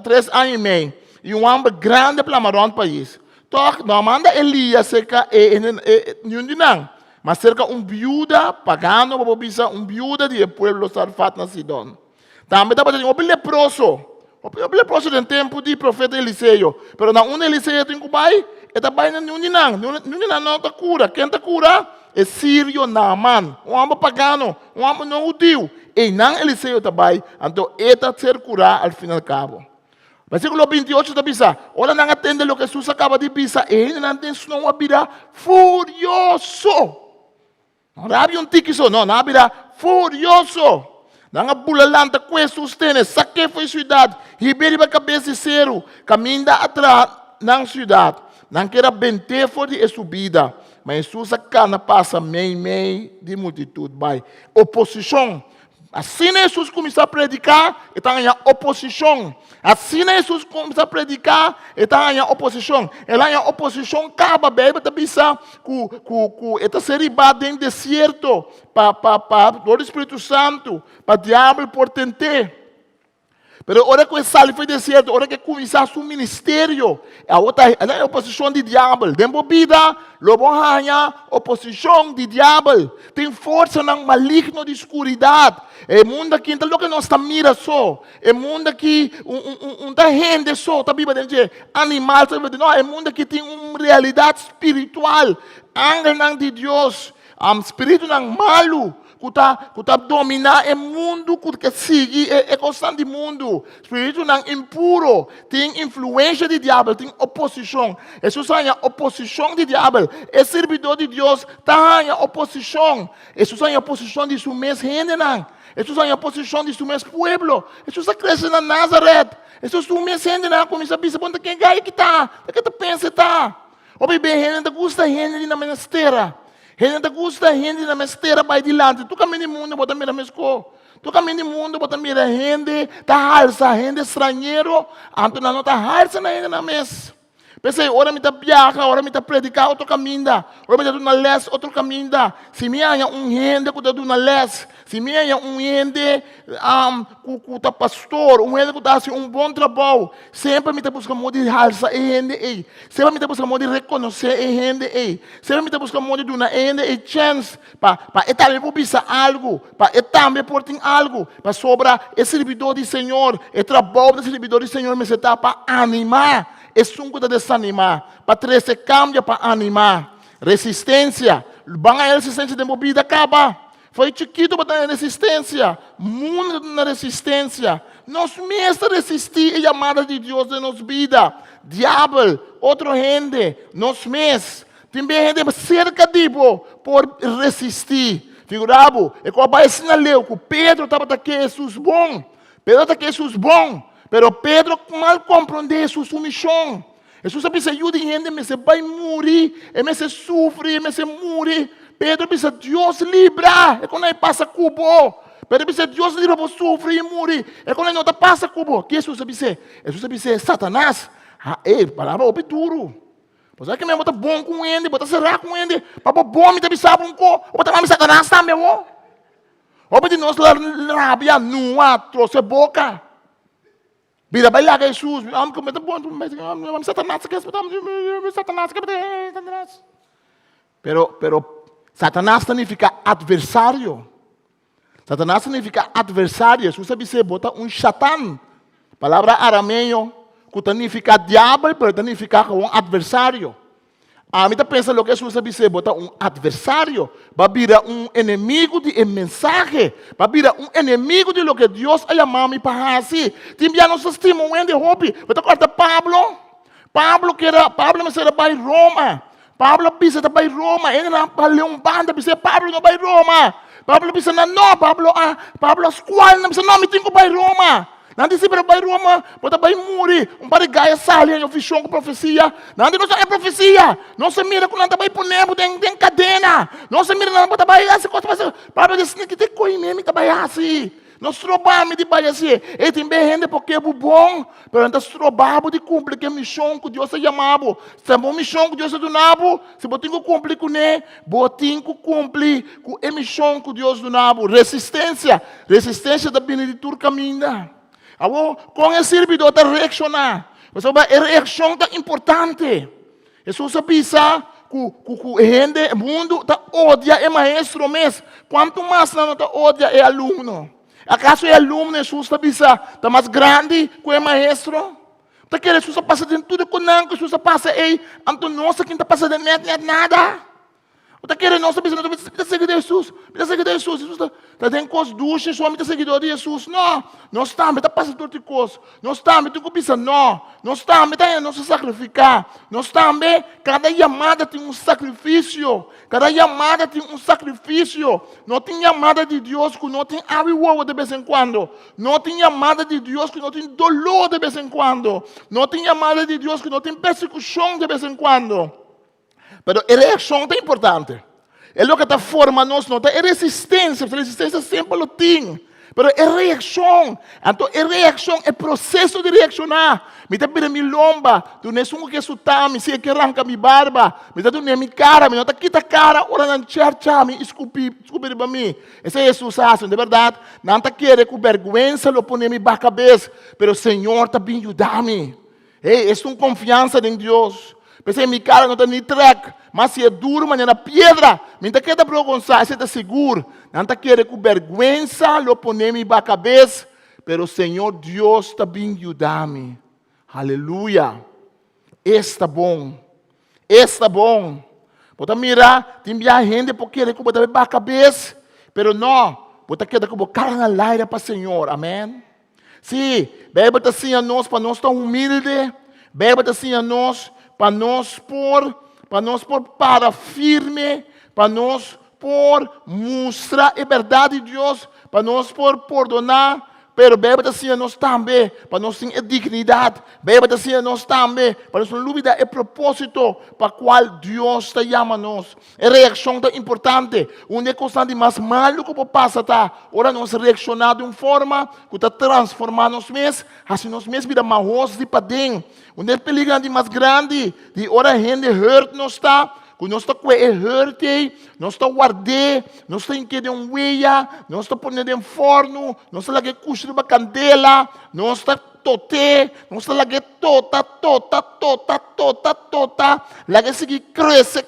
3 anos e meio. E homem grande para o país. Então, não manda Elias cerca não. Mas cerca viúva pagano para bisa viúva de pueblo Sarfat na Sidon. Também estava dizendo, o leproso. O leproso no tempo de profeta Eliseu. Pero na Eliseu tem que vai, está vai na não está cura. Quem está cura? É Sírio Naaman. Homem pagano, homem não judeu. E não Eliseu também, então está ser curado ao fim e ao cabo. Versículo 28 da bisa, olha não atende o que Jesus acaba de bisa, ele não tem senão a vida furioso. Não havia tiquiso, não havia furioso. Não há bulalanta com Jesus tem, saque foi cidade, ribeirinho a cabeça de cero, caminha atrás na cidade. Não quer bente fora de subida, mas Jesus acaba passa meio de multitude, vai. Oposição. Assim Jesus começa a predicar, está em oposição. Assim Jesus começa a predicar, está em oposição. Ela em oposição, acaba bem, para pensar que esta seria dentro do deserto, para o Espírito Santo, para o diabo por tentar. Mas a hora que ele foi deserto, a hora que começar seu ministério, a oposição de diabo. Dentro da vida, logo há oposição de diabo. Tem força no maligno de escuridade. É mundo que então que nós estamos mira só. É mundo que da gente só, tá Bíblia diz, animal, não, é mundo que tem uma realidade espiritual. Ángel de Deus, espírito não malo. Que dominar o mundo, que sigue é constante mundo. Espírito não impuro, tem influência de diabo, tem oposição. Jesus tem oposição de diabo. É servidor de Deus, tem oposição. Jesus tem oposição de sua mesma gente, não. Jesus tem oposição de seu mesmo pueblo. Jesus cresce na Nazaré. Jesus sua mesma gente, não. Começa a pensar, quem é que está? O que pensa está? O bebê, gente gosta gente na menesteira. Gente gosta gente na mesteira vai dilante. Tu caminha no mundo, bota mira mesco. Tu caminha no mundo, bota mira gente, tá halsa, gente estrangeiro, anto não tá halsa na gente na mesa. Pensei, ora me tá viaja, ora me tá predicar outro caminho, ora me tá dando les outro caminho. Se me há gente que tá dando les, se me há gente que tá pastor, gente que tá fazendo bom trabalho, sempre me tá buscando modo de halsa gente, sempre me tá buscando modo de reconhecer gente, sempre me tá buscando modo de dar gente chance para também por bisa algo, para também por ter algo, para sobra esse servidor do Senhor, o trabalho do servidor do Senhor me se tá para animar. É sunco de desanimar. Para trazer cambia para animar. Resistência. Banga a resistência de movida acaba. Foi chiquito para ter resistência. Mundo na resistência. Nós mesmos resistir a chamada de Deus de nossa vida. Diabo, outro gente, nós mesmos. Também gente cerca de por resistir. Figurado, é como vai ensinar leu que Pedro estava aqui Jesus bom. Pedro está aqui Jesus bom. Pero Pedro mal compreende sua missão. Jesus pensa, ajuda gente, mas vai morrer, mas sofre, mas morre. Pedro pensa, Deus livra, é quando ele passa cubo. Pedro pensa, Deus livra para sofrer e morrer. É quando ele não passa cubo. Que Jesus pensa? Jesus pensa, Satanás, palavra é duro. Pois é que me bota bom com ele, bota será com ele, para bom me pensar um co, bota mais Satanás também, ó. Ou de nós rabia nua, trouxe boca. Bila bailar Jesus, Satanás. Pero Satanás significa adversário. Satanás significa adversário. Jesus sabe se bota Satan. Palavra arameo, que significa diabo, pero significa um adversário. A mim pensa lo que Jesus disse, botar um adversário, vai virar um inimigo de mensagem, vai virar um inimigo de lo que Deus ha chamado me para fazer. Timbia nos testemunhos de hope, botar corta Pablo me será para Roma. Pablo pisa para Roma, ele não para um banda, pisa Pablo não vai Roma. Pablo pisa não, Pablo a escola não pisa não, me tenho para Roma. Não disse para Roma, bota para morrer, par de gaia sali, eu fiz com profecia. Não é profecia, não se mira com nada para poner, tem cadena. Não se mira nada para essa coisa, Pablo disse que tem coisa mesmo, tá assim. Nós trabalhamos de baixo assim. E também gente porque é bom, mas nós trabalhamos de cumprir que a missão que Deus é chamado. Se a missão que Deus é donado, se você tem que cumprir com ele, você tem que cumprir com a missão que Deus é donado. Resistência da beneditura caminha. Com esse servidor está reaccionar. Mas a reação é importante. Jesus pensa que a gente, o mundo está odia o maestro mesmo. Quanto mais não está odia o aluno. ¿Acaso el aluno Jesus está mais grande que o maestro? Está que Jesus passa de tudo com não, que Jesus passa aí, então nossa quem está passando nada. Está querendo nossa pessoa, está seguindo Jesus, Jesus está dando coisas duas, só está seguidor de Jesus. Não estamos, está passando outra coisa. Não estamos, tem que pensar, não estamos, está não se sacrificar. Não estamos, cada chamada tem um sacrifício. Não tem chamada de Deus que não tem água de vez em quando. Não tem chamada de Deus que não tem dolor de vez em quando. Não tem chamada de Deus que não tem persecução de vez em quando. Mas a reação é importante. É o que está formando nós, não é resistência. A resistência sempre lo tem. Mas a reação. Então, a reação é o processo de reaccionar. Me está pedindo minha lomba. Tu não é um que sutar, me sei que arranca minha barba. Me está dando minha cara, me não está quita cara. Ora não chercha, me esculpir para mim. Esse é Jesus faz, de verdade. Não está querendo com vergonha, lo põe minha cabeça. Mas o Senhor está bem ajudando-me. É uma confiança em Deus. Pensei, minha cara não está nem track, mas se é duro, mas é na pedra. Me está querendo progonçar, você está seguro. Não está querendo com vergonha, lo põe minha cabeça. Mas o Senhor Deus está bem ajudando-me. Aleluia. Está bom. Pode mirar, tem gente porque ele botar a cabeça. Mas não, pode querer com a cara na aire para o Senhor. Amém? Sim, Bíblia está assim a nós, para nós estar humilde. Bíblia está assim a nós, para nós pôr para firme, para nós pôr mostrar a verdade de Deus, para nós pôr perdonar. Pero Bíblia está assim a nós também, para nós ter dignidade. Bíblia está assim a nós também, para nós não olvidar o propósito para o qual Deus está chamando nós. A reação é importante. Onde é constante mais mal que passa, tá? Ora nós reaccionar de uma forma que está transformando nós mesmos, assim nós mesmos vida mais de para dentro. Onde é perigo mais grande, de ora a gente hurt nós está. Quando nós estamos com o hurt, nós estamos guardando, nós estamos em um weia, nós estamos pondo em forno, nós estamos lá coxando uma candela, nós estamos tote, nós estamos lá tota, lá que seguir cresce,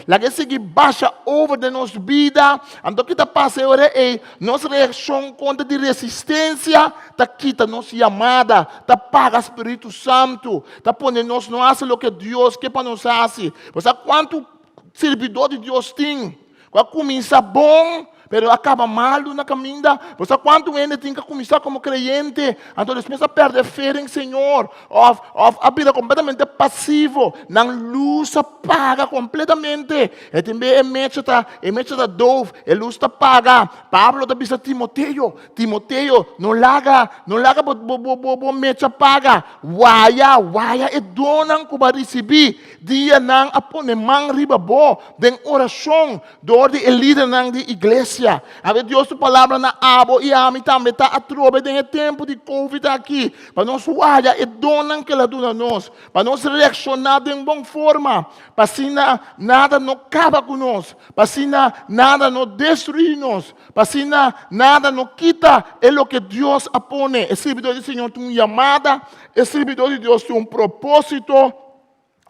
lá que seguir baixa over de nossa vida. Então o que está passando é nossa reação contra de resistência, está quita nossa chamada, está paga o Espírito Santo, está pondo nós não fazer o que Deus quer para nós fazer. Você sabe quanto servidor de Deus tem? Quando começa bom, mas acaba mal na caminhada. Você sabe quanto ainda tem que começar como crente? Então eles começam a perder fé em Senhor. A vida completamente passivo. Não luz apaga completamente. E também a mente está dove. A luz apaga. Pablo está dizendo a Timoteo, não larga a mente apaga. Waya e dona que vai receber. Dia não a pôr mão riba boa. Den oração. Dor de líder de igreja. A ver, Deus, a palavra na abo e a mim também está a troca de tempo de Covid aqui. Para nós olhar e donar que ela dona nós. Para nós reaccionar de uma boa forma. Para assim nada não acaba com nós. Para assim nada não destrui nós. Para assim nada não quita o que Deus apone. Esse servidor do Senhor tem uma chamada. Esse servidor de Deus tem um propósito.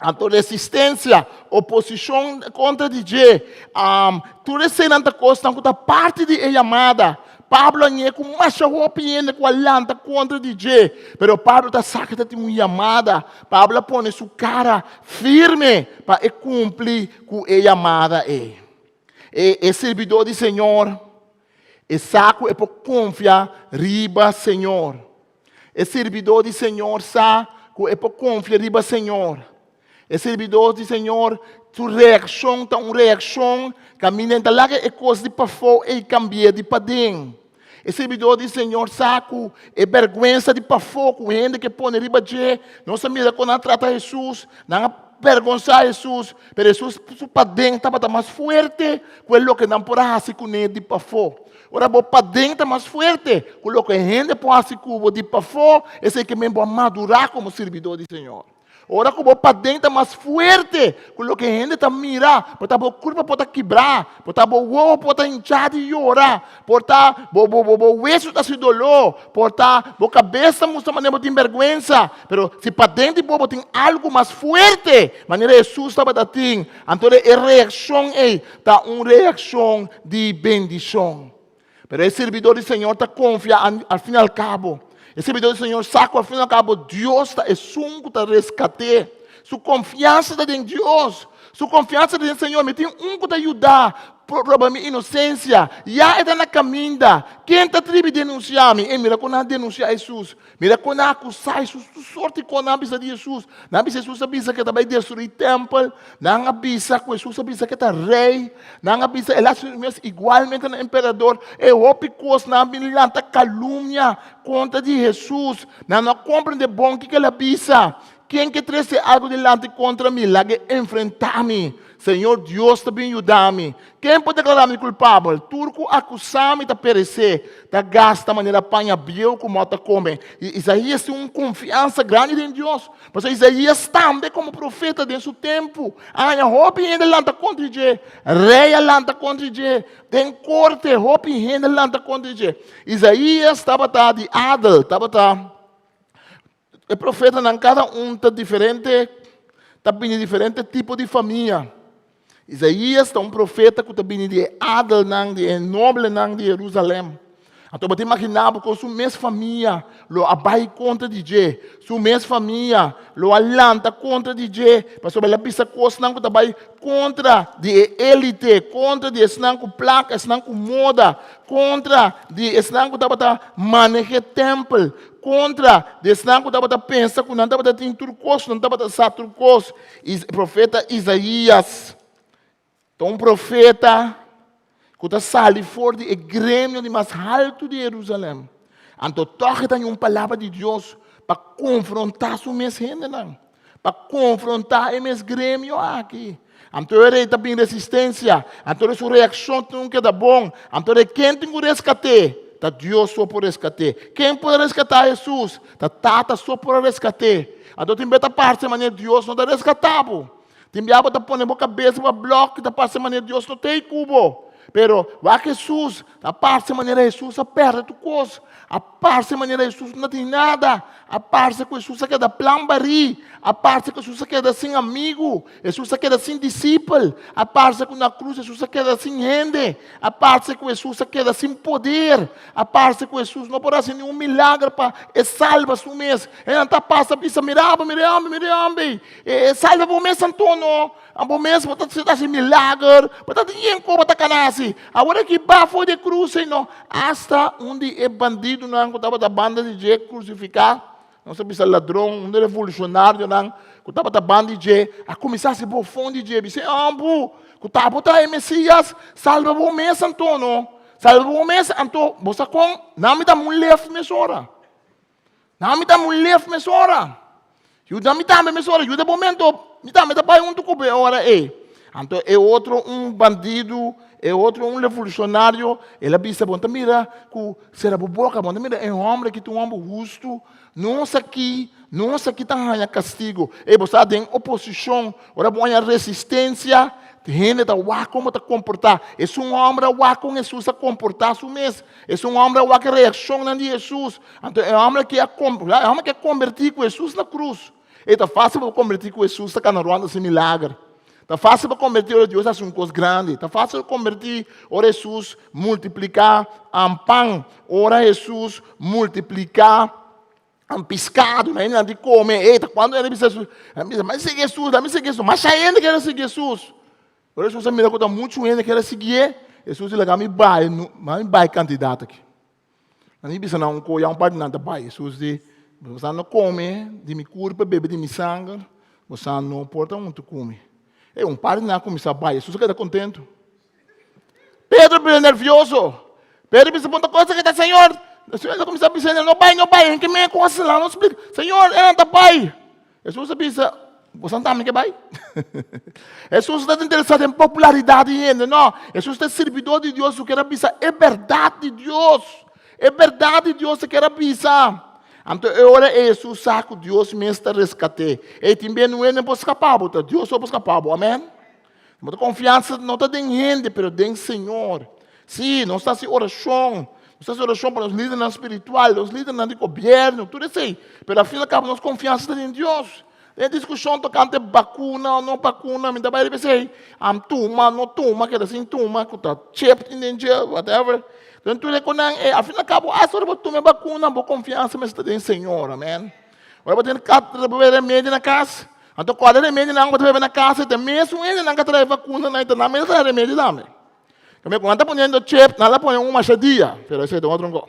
Então, resistência, oposição contra DJ. Tudo isso é coisa que parte de chamada, Pablo nie com macha hopiene com a lanta contra DJ. Pero Pablo tá saca tá uma chamada. Pablo põe sua cara firme para cumprir com a chamada é servidor do Senhor. É saco é por confiar riba Senhor. É servidor do Senhor saco é por confiar riba Senhor. É servidor do Senhor, sua reação tá uma reação caminhando lá que é coisa de para fora e cambiar de para dentro. É servidor do Senhor saco é vergonha de para fora com gente que põe riba de não se mira quando trata Jesus, não vergonha Jesus, mas Jesus para dentro estava mais forte com o que não pode fazer com ele de para fora. Ora, para dentro mais forte, com o que a gente pode fazer com o de para fora, esse é que mesmo pode madurar como servidor do Senhor. Ora, como para dentro mais forte, com o que a gente está mirar, porque a curva pode quebrar, porque o ovo pode inchar e chorar, porque o hueso está se dolor, porque a cabeça muita maneira de vergüenza, pero se para dentro o tem algo mais forte, maneira Jesus estava dating, então a reação está uma reação de bendição. Pero esse servidor do Senhor está confiando, al fim e al cabo. Esse servidor do Senhor sabe que al fim e al cabo Deus está para resgatar. Sua confiança está em Deus. Sua confiança está no Senhor. Me tem que te ajudar. Prova minha inocência. Já está na caminha. Quem está tribo denunciar-me? Mira quando denunciar Jesus. Mira quando acusar Jesus. Tu sorte quando avisa de Jesus. Não avisa Jesus avisa que vai destruir o templo. Não avisa que Jesus avisa que está rei. Não avisa ele igualmente no imperador. E o picos na milanta calúnia contra de Jesus. Não compreende bom que ele avisa. Quem que trouxe algo delante contra mim, lá que enfrentar-me. Senhor Deus também ajuda-me. Quem pode declarar-me culpável? Turco acusar-me de perecer, de gasta maneira panha biel como está comendo. Isaías tem uma confiança grande em Deus. Mas Isaías também como profeta de seu tempo. A roupa ainda lanta contra ele. Rei lanta contra ele. Tem corte, roupa ainda lanta contra ele. Isaías estava de Adel, estava o profeta em cada está diferente, está vindo de diferente tipo de família. Isaías está um profeta que está vindo de Adel, de nobre de Jerusalém. Então você imaginava com sua mesma família, lo abai contra DJ, sua mesma família, lo alanta contra DJ, mas sobre a pista coisa não que abai contra de elite, contra de esnan com placa, esnan com moda, contra de esnan que estava manejar templo, contra de esnan que estava pensar que não estava ter turcos, não estava ter turcos. Profeta Isaías, então um profeta que está saindo fora do grêmio de mais alto de Jerusalém. Então, toca tem uma palavra de Deus para confrontar sua mesma gente, para confrontar o mesmo grêmio aqui. Então, ele está bem resistência. Então, sua reação nunca é bom. Então, quem tem que resgatar? Está Deus só por resgatar. Quem pode resgatar Jesus? Está Tata só por resgatar. Então, tem que parte de maneira Deus não está resgatado. Tem que pôr na cabeça para bloco, da parte de maneira Deus não tem cubo. Pero, vai Jesus, a parte de maneira Jesus, a perde tu coisa. A parte de maneira Jesus não tem nada. A parte que Jesus quer da plambari. A parte que Jesus quer da sem amigo. Jesus quer da sem discípulo. A parte que na cruz Jesus quer da sem gente. A parte que Jesus quer da sem poder. A parte que Jesus não pode fazer nenhum milagre para salvar o mês. Ele não está passando, pensa, miraba. Salva o mês, Antônio. A bom mês, pode ser milagre. Pode ter dinheiro, pode ter canasi. Agora que bafo de cruz, não. Hasta onde é bandido, não estava da banda de Jack crucificar. Não sabia se ladrão, um revolucionário, não. Que estava da banda de Jack. A começar a se bofão de Jack. Disse, ambu, que estava da Messias. Salva o mês, Antônio. Salva o mês, Antônio. Você com, não me dá mulher, mesora. Não me dá mulher, mesora. Eu não me dá mesora. Eu de momento, me dá pai um tucupe, ora, Então, é outro um bandido, é outro um revolucionário. Ele avisa, bom, mira, que será boca, bom, mira, é um homem que tem um homem justo. Não aqui está castigo. E você tem oposição, ora, bom, resistência. Gente está como está comportar. É um homem como Jesus a comportar su mês. É um homem que reaciona de Jesus. Então, é um homem que é convertido com Jesus na cruz. É fácil para convertir com Jesus, está canarando esse milagre. Está fácil para convertir a Deus a uma coisa grande. Está fácil convertir a Jesus, multiplicar um pão. Ora Jesus, multiplicar um pescado. Não é de comer. Eita, quando ele diz Jesus, mas segue Jesus, mas ainda quer seguir Jesus. Ora Jesus, a minha coisa muito ainda quer seguir. Jesus, ele vai candidato aqui. Não precisa não coisa um parte nada vai. Jesus diz, você não come de minha corpo, bebe de minha sangue, você não porta muito come. E um par não começa a baixar. Jesus queda contente. Pedro é nervioso. Pedro pensa, muita coisa que está, Senhor. O Senhor começa a pensar, não vai, que me coisa lá, não explica. Senhor, ele não está pai. Jesus pensa, você não está me que vai? Jesus está interessado em popularidade ainda, não. Jesus é servidor de Deus, o que era pensar, é verdade de Deus. É verdade de Deus, que quer pensar. Então, agora Jesus sabe que Deus me está resgatando. E também não é nem para escapar, Deus só para escapar, amém? Mas a confiança não está em gente, mas tem Senhor. Sim, não está em oração. Não está em oração para os líderes espirituais, os líderes do governo, tudo isso aí. Mas, afinal, nossa confiança está em Deus. Tem discussão tocante vacuna ou não vacuna, me dá para dizer, toma, não toma, que assim, toma, que está chip, whatever. Então, tu reconhece, afinal, só eu tomar vacuna, boa confiança, mas está em Senhor, amém? Agora, eu tenho que remédio na casa. Então, qual é remédio não vai na casa? Tem mesmo ele não traz vacuna, não tem nada, mas remédio também. Como quando está ponendo chip, nada põe uma machadia, pero esse é outro coisa.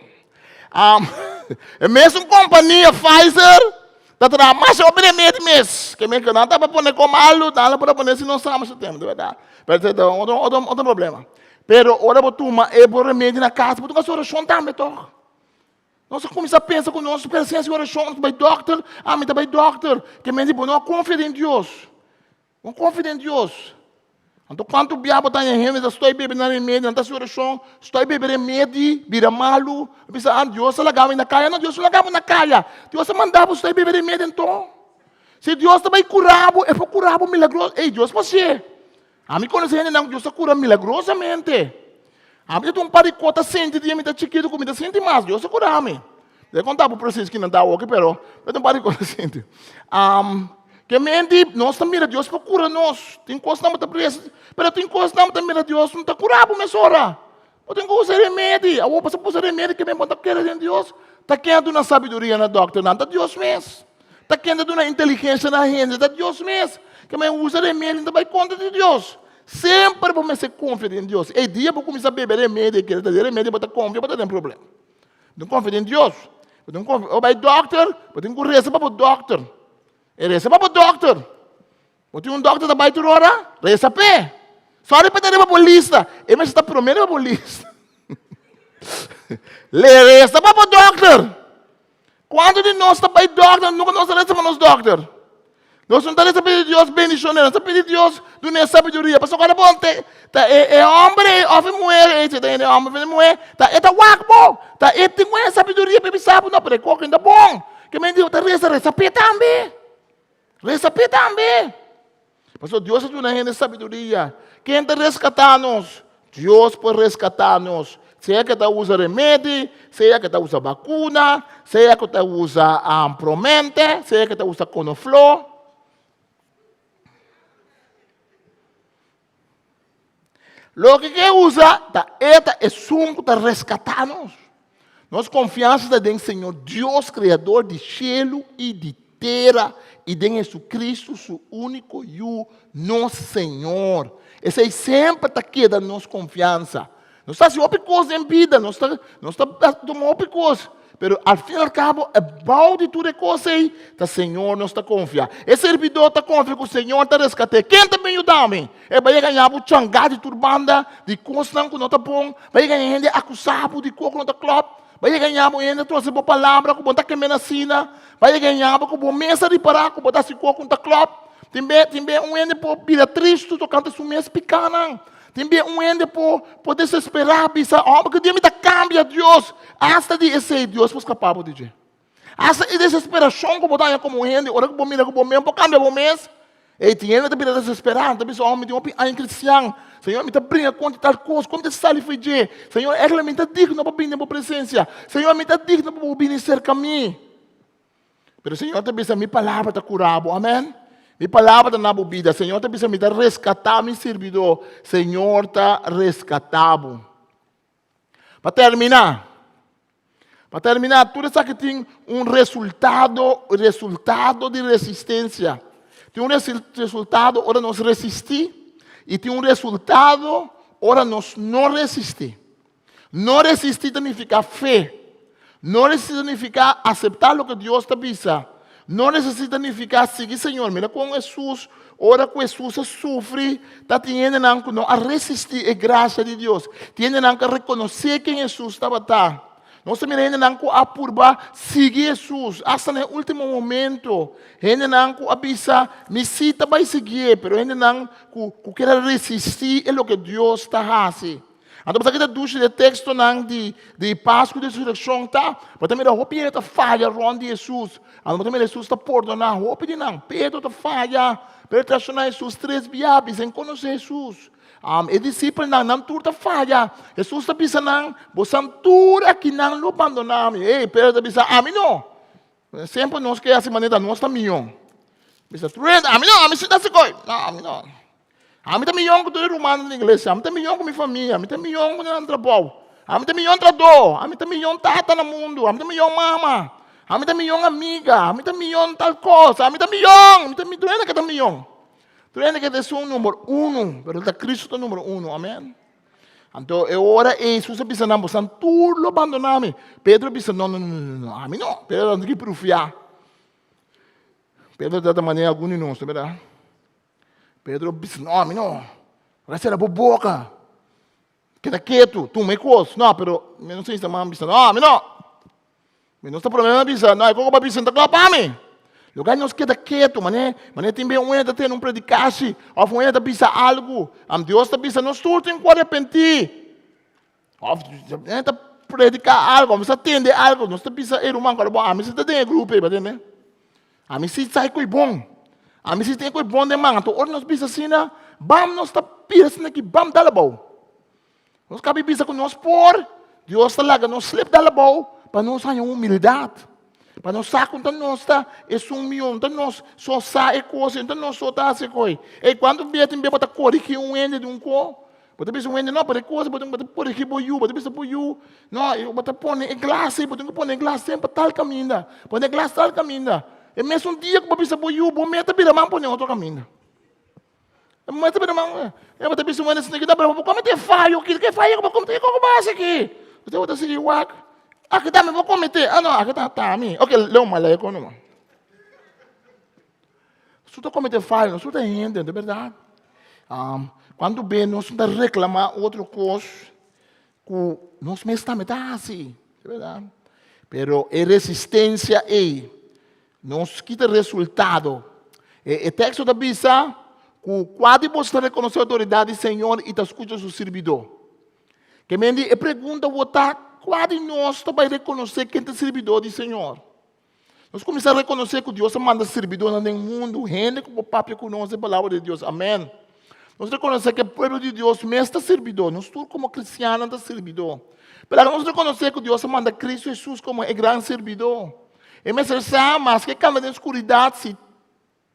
É mesmo companhia Pfizer, está trazendo mais remédio mesmo, que mesmo não está para pôr como algo, não para pôr se não sabe o tempo, de verdade. Mas é outro problema. Pero ora botuma é bom remédio na casa, porque a oração também toca. Nós começamos a pensar com nós, pensamos em oração, vai doctor, me vai doctor, que me diz, não confia em Deus. Não confia em Deus. Então, quando o diabo está em remédio, estou bebendo remédio, não está em oração, estou bebendo remédio, vira malo, pensa, Deus se lagava na caia, não, Deus se lagava na caia. Deus se mandava, estou bebendo remédio, então. Se Deus também curava, é para curar milagroso. Ei, Deus pode ser. A mim conhece gente não, Deus cura milagrosamente. A mim tem um paricota sente de mim tá chiquito comida sente mais, Deus cura a mim. Eu contava o processo que não dá o que pero, eu tenho um paricota sente. Que mente, nós também Deus procura nós. Tem coisa não está preso, pero tem coisa não também Deus não está curado, mas ora. Eu tenho que usar remédio, eu passo por usar remédio que me bota querer em Deus. Está querendo na sabedoria na doctor, não está Deus mesmo. Está querendo na inteligência na gente, está Deus mesmo. Que me usa remédio, não vai conta de Deus. Sempre vou me ser confiante em Deus. E dia vou começar a beber remédio, que ele remédio, para confiar, para ter um problema. Não confio em Deus. Eu vai doctor, eu tenho que rezar para o doctor. E reza para o doctor. Eu tenho um doctor da baita hora, reza para. Só para ter uma lista. E mas está prometendo uma lista. Reza para o doctor. Quando de nós está para o doctor, nunca nós rezamos para os doctor. Nós não estamos pedindo Deus bendição, nós estamos pedindo Deus de sabedoria. Mas agora, bom, é homem, ou mulher, é homem, mulher, é guapo, é tem sabedoria, para saber, não, para coca ainda bom. Que me diz, reza também. Reza também. Mas Deus é uma sabedoria. Quem está resgatando-nos? Deus pode resgatar-nos. Seja que está usa remédio, seja que está usa vacuna, seja que está usa promente, seja que está usa conoflor. Lo que usa, é sunco para resgatar-nos. Nós confiamos em Senhor, Deus, Criador de céu e de terra, e em Jesus Cristo, seu único e nosso Senhor. Esse aí sempre está aqui da nossa confiança. Não está fazendo outra coisa em vida, não está tomando outra coisa. Mas, ao fim e ao cabo, é bom de tudo coisa aí, o Senhor não está confiando. Esse servidor está confiando que o Senhor está resgatando. Quem também ajuda-me? Vai ganhar o changá de turbanda, de coisa que não está bom. Vai ganhar gente acusado de coisa que não está claro. Vai ganhar gente trouxe uma palavra que está queimando a sina. Vai ganhar que o mesa de parar, que está se coisa que não está claro. Também um gente por vida triste, tocando sua mesa pequena. Também um ende por desesperar, pensar, porque Deus me dá cambia, Deus. Hasta de esse Deus, pois capaz de dizer. Hasta de desesperação, como está como um ende, ora que mira que mesmo, por cambia o mês. E tem gente que está desesperado, também só homem de um em cristão. Senhor, me está brincando com tal coisa, como está sali foi de. Senhor, ela me está digno para vir na presença. Senhor, me está digno para vir ser caminho. Mas Senhor, também essa minha palavra está curada, amém? Mi palavra na vida, Senhor, te precisa me dar resgatar meu servidor. Senhor, está resgatado. Para terminar, tudo isso aqui tem resultado de resistência. Tem resultado, ora nós resistir, e tem resultado, ora nós não resistir. Não resistir significa fé. Não resistir significa aceitar o que Deus te avisa. Não resistir significa seguir, Senhor. Mira com Jesus, ora com Jesus sofre, está tendo não a resistir a graça de Deus. Tendo não a reconhecer quem Jesus estava. Nós também ainda a purba seguir Jesus até no último momento. Ainda não avisa, me cita vai seguir, mas ainda não quer resistir a lo que Deus está fazendo. Então, você está duche de texto de Páscoa de ressurreição, tá? Mas também a roupa está falha onde Jesus. Então, também Jesus está perdonando a roupa de não. Pedro está falha. Pedro está achando Jesus 3 viagens sem conhecer Jesus. E discípulos não tudo está falha. Jesus está pensando, você tudo aqui não abandonamos. Ei, Pedro está pensando, a mim não. Sempre nós que assim maneira nós também. Pensa, a mim não, a mim se dá se coi. Não, a mim não. A mim também com todo humano na igreja, a mim também com minha família, a mim também com o trabalho, a mim também trador, a mim também tata no mundo, a mim também mama, a mim também amiga, a mim também tal coisa, a mim também tu ainda que também tu ainda que é o número 1, mas o Cristo é o número 1, amém? Então, agora Jesus pensa, não, você tudo abandonamos. Pedro pensa, não, a mim não, Pedro não tem que profiar. Pedro, de maneira alguma, não, é verdade? Pedro disse, não, não, vai ser a boca. Queda quieto, tu me coas. Não, pero, não sei se a mãe disse, não, não. Não está problema, disse, não, como vai dizer, está para mim. Lugar não se queda quieto, mané tem bem um ainda tem um predicasse, ou um ainda pensa algo. Deus está pensando, nós todos temos que arrepender. Ou ainda predicar algo, mas atender algo, nós está pensando, irmão, agora, a mim se está dentro grupo, né? A mim se sai com bom. A mim se tem coisa bom demais. Então, hoje nós pensamos assim, vamos nós está pensando aqui, vamos dar a boa. Nós cabe pensar que nós por, Deus está lá, nós slip dar a boa, para nós ter humildade. Para nós saber que nós está, é sumião, então nós só sai coisa, então nós só está assim coisa. E quando vier também para corrigir um ende de um co, pode pensar um ende não, para coisa, pode corrigir por you, pode pensar por you. Não, eu pode pôr em glace, pode pôr em glace sempre tal caminho, pode glace tal caminho. E mesmo um dia que eu penso por you, eu meto a mão por outro caminho. Eu meto a mão, eu vou pensar nesse negócio, mas como é falho, que falho, como é que aqui? Você vai seguir o ar. Aqui está, mas vou cometer. Ah, não, aqui está, a mim. Ok, leu uma lei, não. Se você cometer falho, você está indo, é verdade. Quando bem, nós estamos reclamar outra coisa, que nós mesmos estamos assim, é verdade. Pero a resistência é, nos quita resultado. O texto da Bíblia, que quando você reconhece a autoridade do Senhor e escuta o seu servidor. Que me diz, pergunta, quando nós também reconhecer quem é o servidor do Senhor. Nós começamos a reconhecer que Deus manda servidor no mundo, gente que o papo conhece a palavra de Deus. Amém. Nós reconhecemos que o povo de Deus mesmo é servidor. Nós todos como cristianos é servidor. Mas nós reconhecemos que Deus manda Cristo Jesus como o grande servidor. E me mas que cama de escuridade, se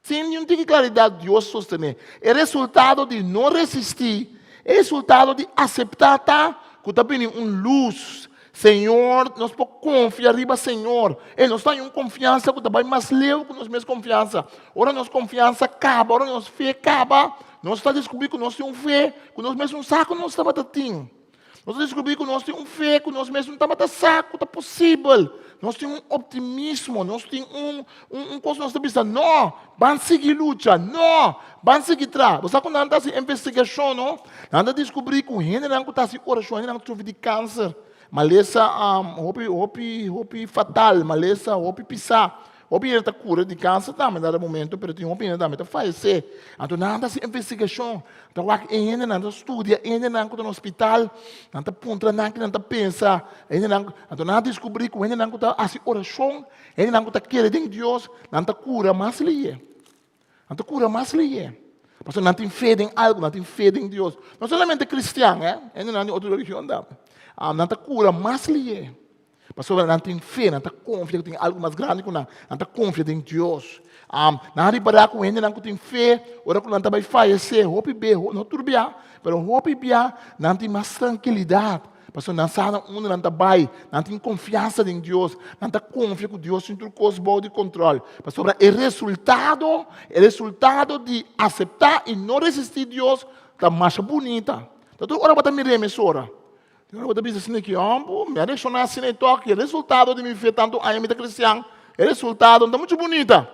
sem nenhuma claridade, Deus sostener. É resultado de não resistir. É resultado de aceitar, que está vindo luz. Senhor, nós podemos confiar arriba, Senhor. E nós temos confiança que está mais leve que nós mesmos confiança. Ora, nossa confiança acaba, ora, nossa fé acaba. Nós estamos descobrindo que nós temos fé, que nós mesmos não sabemos que nós estamos tendo. Nós descobrimos que nós temos fé, que nós mesmos não estamos saco, está possível. Nós temos optimismo, nós temos coisa nós estamos pensando, não, vamos seguir luta, não, vamos seguir trás. Você quando anda assim investigação, não? Anda descobrir que o gente não está assim oração, não sofre de câncer, maleza, roupa fatal, maleza, roupa pisar. Hopi está cura de câncer também no momento, mas tem hopi também está falecer. Então nada assim investigação, então ainda não estuda, ainda não está no hospital, não está ponta, não está pensa, ainda não, então nada descobrir que ainda não está assim oração, ainda não está querendo em Deus, não está cura mais lhe, não está cura mais lhe. Porque não tem fé em algo, não tem fé em Deus. Não somente cristiano, ainda não tem outra religião também. Não está cura mais lhe. Mas não tem fé, não está confiante, tem algo mais grande que não está confiante em Deus. Nari para com ele, não tem fé, ora que não vai fallecer, hope bem, não tudo bem, mas hope bem, não tem mais tranquilidade. Pastor, não sabe onde não vai, não tem confiança em Deus, não tem confiança com Deus, em tudo coisa boa de controle. Pastor, o resultado de aceitar e não resistir a Deus, está mais bonita. Então, ora para me remessora. Eu vou dizer assim que me reaccionar assim nem toque, o resultado de me ver tanto a minha cristã, o resultado está muito bonita.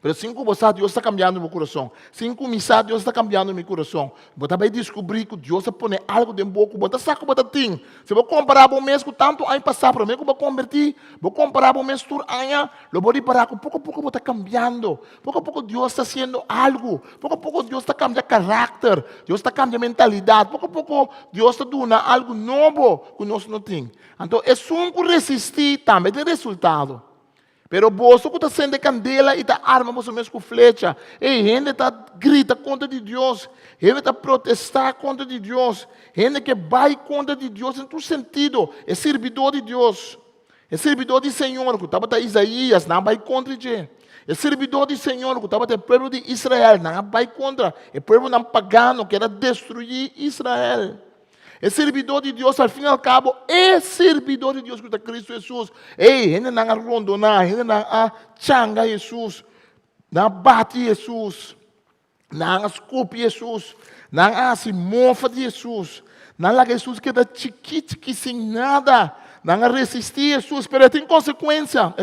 Mas assim como Deus está cambiando meu coração, assim como Deus está cambiando meu coração, você vai descobrir que Deus vai pôr algo de boca, você sabe que você tem. Se você comparar o mês com tanto ano passado, para mim, que eu converti, vou comparar o mês todo ano, eu vou reparar que pouco a pouco você está cambiando, pouco a pouco Deus está fazendo algo, pouco a pouco Deus está cambiando caráter, Deus está cambiando mentalidade, pouco a pouco Deus está dando algo novo que nós não temos. Então, é só resistir também tem resultado. Pero você que está sendo candela e está arma você mesmo com flecha. E gente está grita contra de Deus. Gente está protestar contra de Deus. Gente que vai contra de Deus em todo sentido. É servidor de Deus. É servidor do Senhor. Que estava Isaías, não vai contra ele. É servidor do Senhor. Que estava o povo de Israel, não vai contra. É povo não pagano que era destruir Israel. É servidor de Deus, al fim e al cabo, é servidor de Deus que está Cristo Jesus. Ei, ele não rondonar, ele não changa Jesus, não bate Jesus, não escupe Jesus, não se mofa de Jesus, não lá Jesus que está chiquito, que sem nada, não resistir Jesus, mas tem consequência,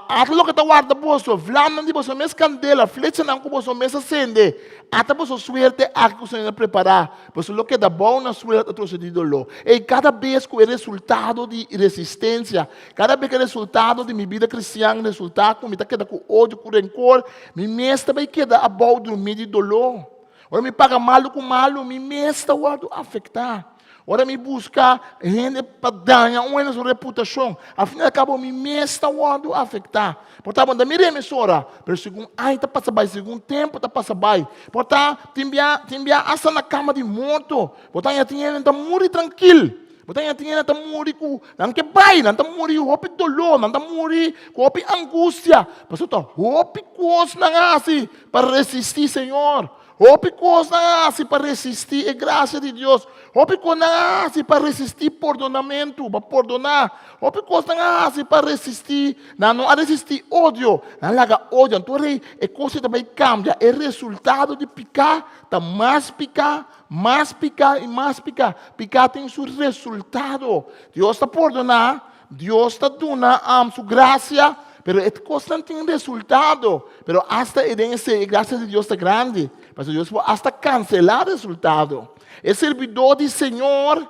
aquilo que está guarda bolso, vlama de bolso, mes candela, flecha não com bolso, mes acende, até bolso suerte a que você preparar, bolso lo que dá bom na suerte trouxe de dolor. E cada vez que o resultado de resistência, cada vez que o resultado de minha vida cristã, resultado que me está quedando com ódio, com rancor, me mestra vai quedar a bom dormir de dolor. Ora me paga malo com malo, me mestra vai afetar. Ora me busca gente para ganhar uma sua reputação. Afinal, acabou me mestra o afetar. Portanto, me remessora. Pero segundo, está passando bem. Segundo tempo, está passando bem. Portanto, te enviar essa na cama de morto. Portanto, já tinha que morrer tranquilo. Portanto, já tinha que morrer com... Não que vai, não está morrer com dolor, não está morrer com angústia. Portanto, hope coisa não assim para resistir, Senhor. Hope coisa assim para resistir a graça de Deus. Hope coisa assim para resistir perdonamento, para perdonar. Hope coisa assim para resistir, não resistir ódio. Não larga ódio. Então, a coisa também cambia. O resultado de picar, está mais picar, mais picar e mais picar. Picar tem seu resultado. Deus está perdonando, Deus está dando sua graça. Pero esta coisa não tem resultado. Pero hasta a graça de Deus está grande. Mas Deus pode hasta cancelar o resultado. O servidor do Senhor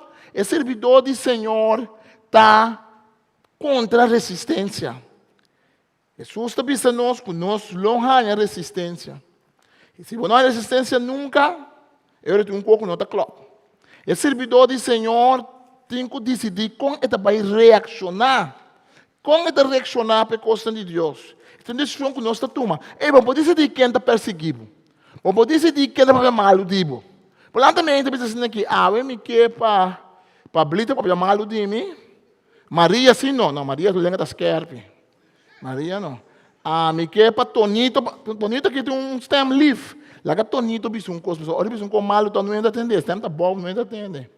está contra a resistência. Jesus está dizendo que nós não há resistência. E se não há resistência nunca, eu tenho um pouco não está claro. O servidor do Senhor tem que decidir como ele vai reaccionar. Como ele vai reaccionar para a coisa de Deus. Então, a decisão que nós tomamos. Vamos decidir quem está perseguido. Vamos decidir quem está malo dibo. Por lá também, a gente pensa assim, eu me quero para blita, para malo de mim. Maria, sim, não. Não, Maria, tu lembra das querpes. Maria, não. Me quero para Tonito. Tonito que tem um stem leaf. Lá que Tonito, bicho, um coisa. Olha, bicho, um malo, tu não ainda atende. Stem tá bom, não ainda atende.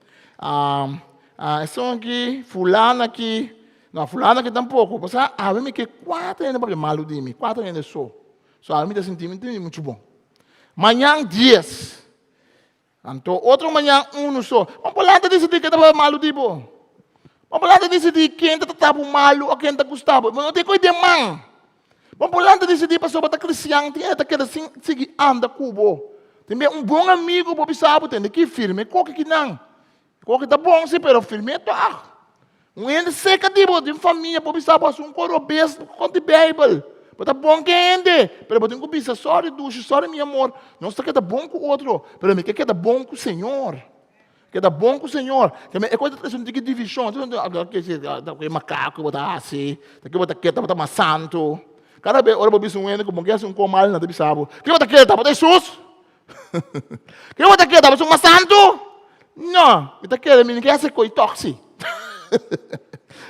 Essa aqui, fulana aqui. Não, fulana aqui tampouco. Porque, eu me quero 4 anos para malo de mim. 4 anos só. Só, eu me sentimento muito bom. Manhã 10. Então, outro manhã 1 só. Vamos lá decidir quem está malo de bom. Vamos lá decidir quem está malo ou quem está gostado. Não tem coisa de mão. Vamos lá decidir para sobre a cristã, tem que seguir anda cubo. Tem bom amigo para pensar, tem que firme, qualquer que não. Qualquer tá bom, sim, pero firme tá. Ende seca de família para pensar para um corobês com a Bíblia. Tá bom que ende, pero tem que pensar só de ducha, só de meu amor. Não está que tá bom com o outro, pero me que tá bom com o Senhor. Que tá bom com o Senhor. É coisa de divisão, que macaco botar assim, que botar que tá mais santo. Cada vez ora bobi sunguene como que um comal na bisabo. Que botar que tá botar Jesus. Que botar que tá botar mais santo. Não, botar que me quer ser coi toxi.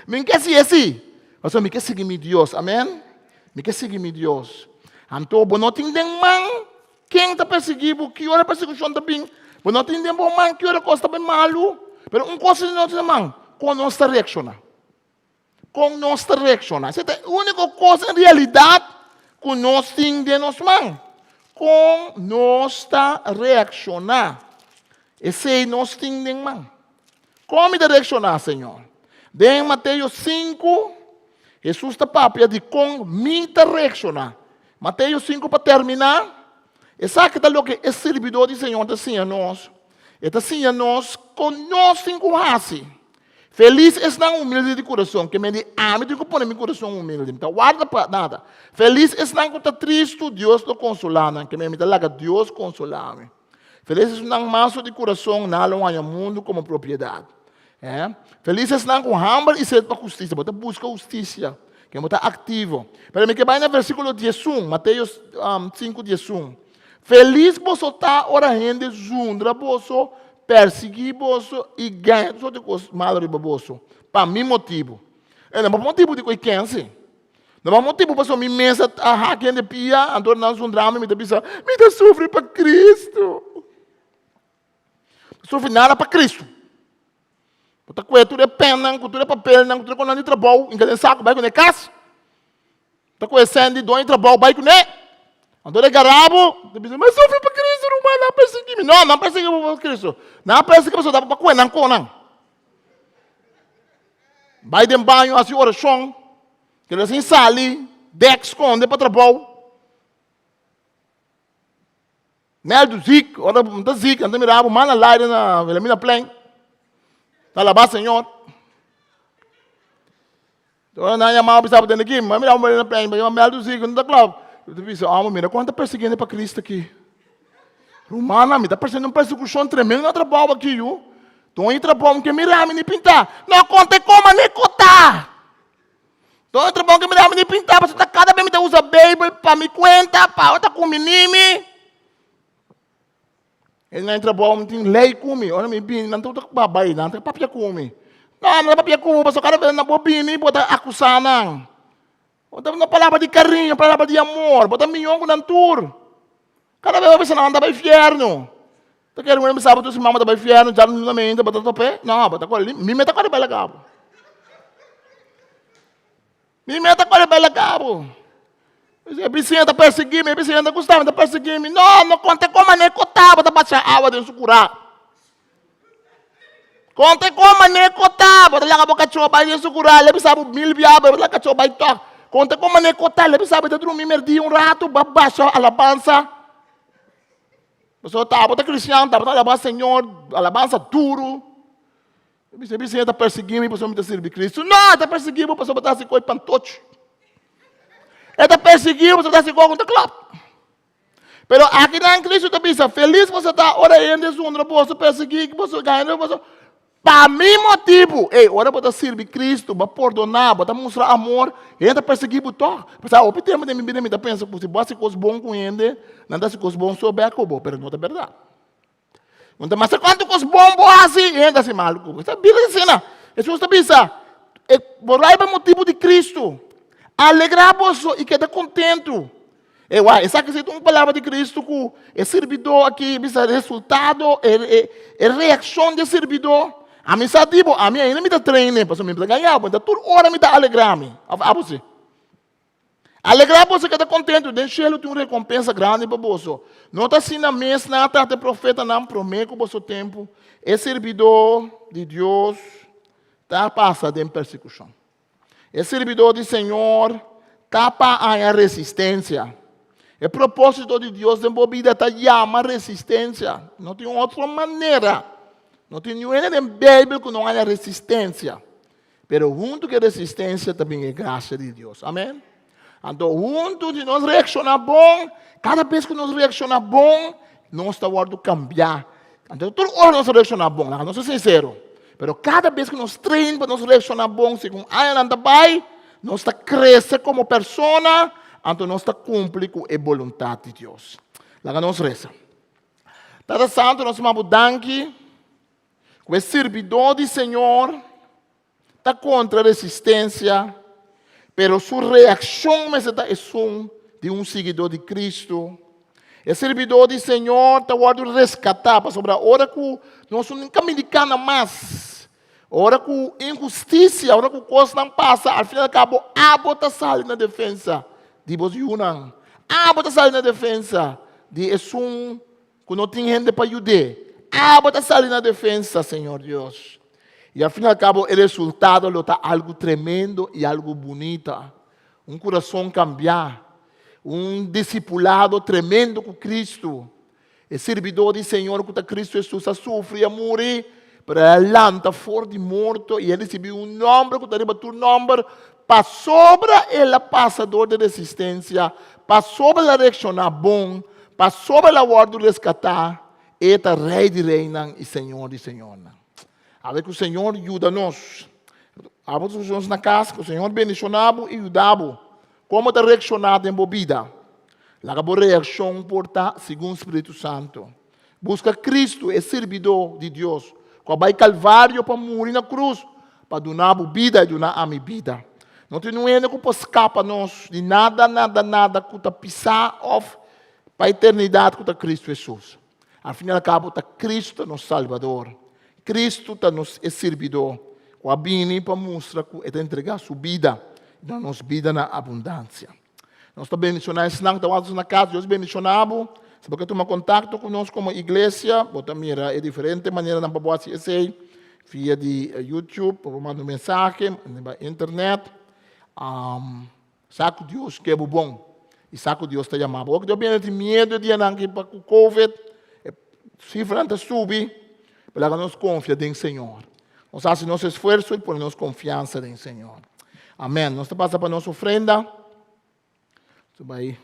Me quer ser assim. Mas eu me quer seguir meu Deus, amém? Me quer seguir meu Deus. Então, você não tem man, quem está perseguindo, que hora perseguição também. Você não tem man, que hora coisa também malo. Mas uma coisa não tem man, com nós está reaccionar. Com nós está reaccionar. Essa é a única coisa em realidade que nós temos de nós man. Com nós está reaccionar. Esse é nós temos de man. Como de reaccionar, Senhor? Em Mateus 5, Jesus está papia de como está reaccionar. Mateus 5 para terminar. E sabe que o que é servidor do Senhor está assim a nós. Está assim a nós com nós cinco raças. Feliz é não humilde de coração, que me diz, me digo pôr meu coração humilde, então guarda para nada. Feliz é não está triste, Deus te consolar, que me diz, Deus consolar-me. Feliz é não maço de coração, nada no mundo como propriedade. Feliz é não com hambre e sede para justiça, você busca justiça, que você está ativo. Mas me que vai no versículo 11, Mateus 5, 11. Feliz você está orando junto, você perseguir você e ganhar só de coisas malas de você. Para mim motivo. Não é motivo de coisa assim. Não é motivo para me mesa a hacken de pia, andar nas drama me pensa, me sofre para Cristo. Sofre nada para Cristo. Porque tudo é pena, tudo é papel, tudo é quando de trabalho, em cada saco vai com a casa. Está conhecendo de trabalho, vai com ele. Andou de garabo, mas sofre para Cristo, não vai lá perseguir-me. Não perseguir para Cristo. Não perseguir para dá para comer, não. Vai de banho, assim, oração. Que ele assim sali, deck, esconde para trabalho. Mel do Zic, ora, não está Zic, anda mirado, manda lá, ele mira plane. Está lá, Senhor. Então, não é mal, precisava dentro aqui, mas mira, ele na plane, mas mel do Zic, não está claro. Eu disse, mira, quando está perseguindo para Cristo aqui? Romana, me está perseguindo uma perseguição tremenda no trabalho aqui, viu? Então, em trabalho que mirar, me pintar. Não conta como nem contar. Então, em trabalho que mirar, me pintar. Você está cada vez me usa Bíblia para me contar, para outra com menino. Ele não entra bom, não tem lei comigo. Olha, me bem, não tem babai, não tem papia comigo. Não é papia comigo, mas o cara vem na bobina e bota acusar, não. Bota uma palavra de carinho, palavra de amor, bota minhongo na tour. Cada vez você não anda para o inferno. Tu quer um sábado, se mama para o inferno, já não me entra, bota tope. Não, bota com ele, me meta com ele bela cabo. Me meta com ele bela cabo. A piscina está perseguindo, a piscina está gostando, está perseguindo. Não conta como nem contar, para passar água dentro do curar. Conta como nem contar, para lá a boca choba dentro do curar, ele sabe 1000 viados, para lá a choba e toca. Conta como nem contar, ele sabe de dormir merdi rato, babasha, alabança. Você está cristiano, está alabança Senhor, alabança duro. A piscina está perseguindo, a pessoa está servindo Cristo. Não, está perseguindo, a pessoa está se coi pantoche. Ele está perseguindo, você está se colocando claro. Mas aqui na Cristo você pensa, feliz você está orando junto, você perseguir, você ganha, você... Para mim motivo, ora para servir Cristo, para perdonar, para mostrar amor, ele está perseguindo todo. Mas o que tem de mim, me pensa, se você coisa bom com ele, não dá se coisa bom sobre a coisa, mas não é verdade. Então, mas quanto coisa bom assim, ele está se mal com isso. Isso não. Isso você pensa, por motivo de Cristo. Alegrar-vos e quedar contento. Essa que é uma palavra de Cristo que é servidor aqui, é resultado, é reação de servidor. A mim sabe, a mim ainda me dá treino, para me ganhar, mas toda hora me dá alegrar-me. A você. Alegrar-vos e quedar contente, deixa ele ter uma recompensa grande para você. Não está assim na mesa, não está de profeta, não promete com o seu tempo. É servidor de Deus, está passando em persecução. É servidor do Senhor, tapa a resistência. O propósito de Deus em vida está chamar resistência. Não tem outra maneira. Não tem nenhuma em Bíblia que não há resistência. Mas junto com a resistência também é graça de Deus. Amém? Então, junto de nós reaccionar bom, cada vez que nós reaccionar bom, nós estamos cambiar. Então, toda hora nós reaccionar bom, não sou sincero. Mas cada vez que nós treinamos para nós reaccionar bom, segundo a anda vai, nós está crescendo como pessoa, então nós está cumprindo com a vontade de Deus. Lá nós reza. Cada santo nós vamos danke, o servidor do Senhor está contra a resistência, Pero sua reação é de um seguidor de Cristo. É servidor do Senhor, está guardando resgatar, para sobre a hora que nós não caminhamos mais. A hora que injustiça, a hora que coisa não passa, ao final acabou, bota sal na defesa de vos unam. Bota sal na defesa de esum, que não tem gente para ajudar. Bota sal na defesa, Senhor Deus. E ao final acabou, o resultado é algo tremendo e algo bonito. Um coração cambiar. Um discipulado tremendo com Cristo. É servidor do Senhor que Cristo Jesus a sofrer, a morrer, para lançar fora de morto, e ele recebeu um nome, que arriba tu nome, para sobre ele passador de resistência, para sobre ele reaccionar bom, para sobre ele guarda resgatar, e é rei de reina e Senhor de Senhor. A ver que o Senhor ajuda-nos. Abrimos na casa, que o Senhor bendicionava e ajudava. Como está reaccionado em bebida? A boa reação porta segundo o Espírito Santo. Busca Cristo, é servidor de Deus. Que vai Calvário para morrer na cruz, para dar vida e dar a minha vida. Não tem ninguém que possa escapar nós de nada que está pisar off para a eternidade com Cristo Jesus. Ao final e cabo, está Cristo nosso Salvador. Cristo está nosso servidor. Que vem para mostrar que ele entregar sua vida. Nos vida na abundância. Nós estamos bendicionando, se não estamos na casa, Deus bendicionamos. Se você tomar contato conosco como igreja, você mira, é diferente maneira de fazer isso, via de YouTube, para mandar mensagem, na internet. Saco Deus que é bom. E saco Deus está chamando. Porque Deus tem medo de andar para o Covid, cifra não subir, para que nós confiamos em Senhor. Nós fazemos nosso esforço e ponemos confiança em Senhor. Amém. Nós passamos para a nossa ofrenda. Vai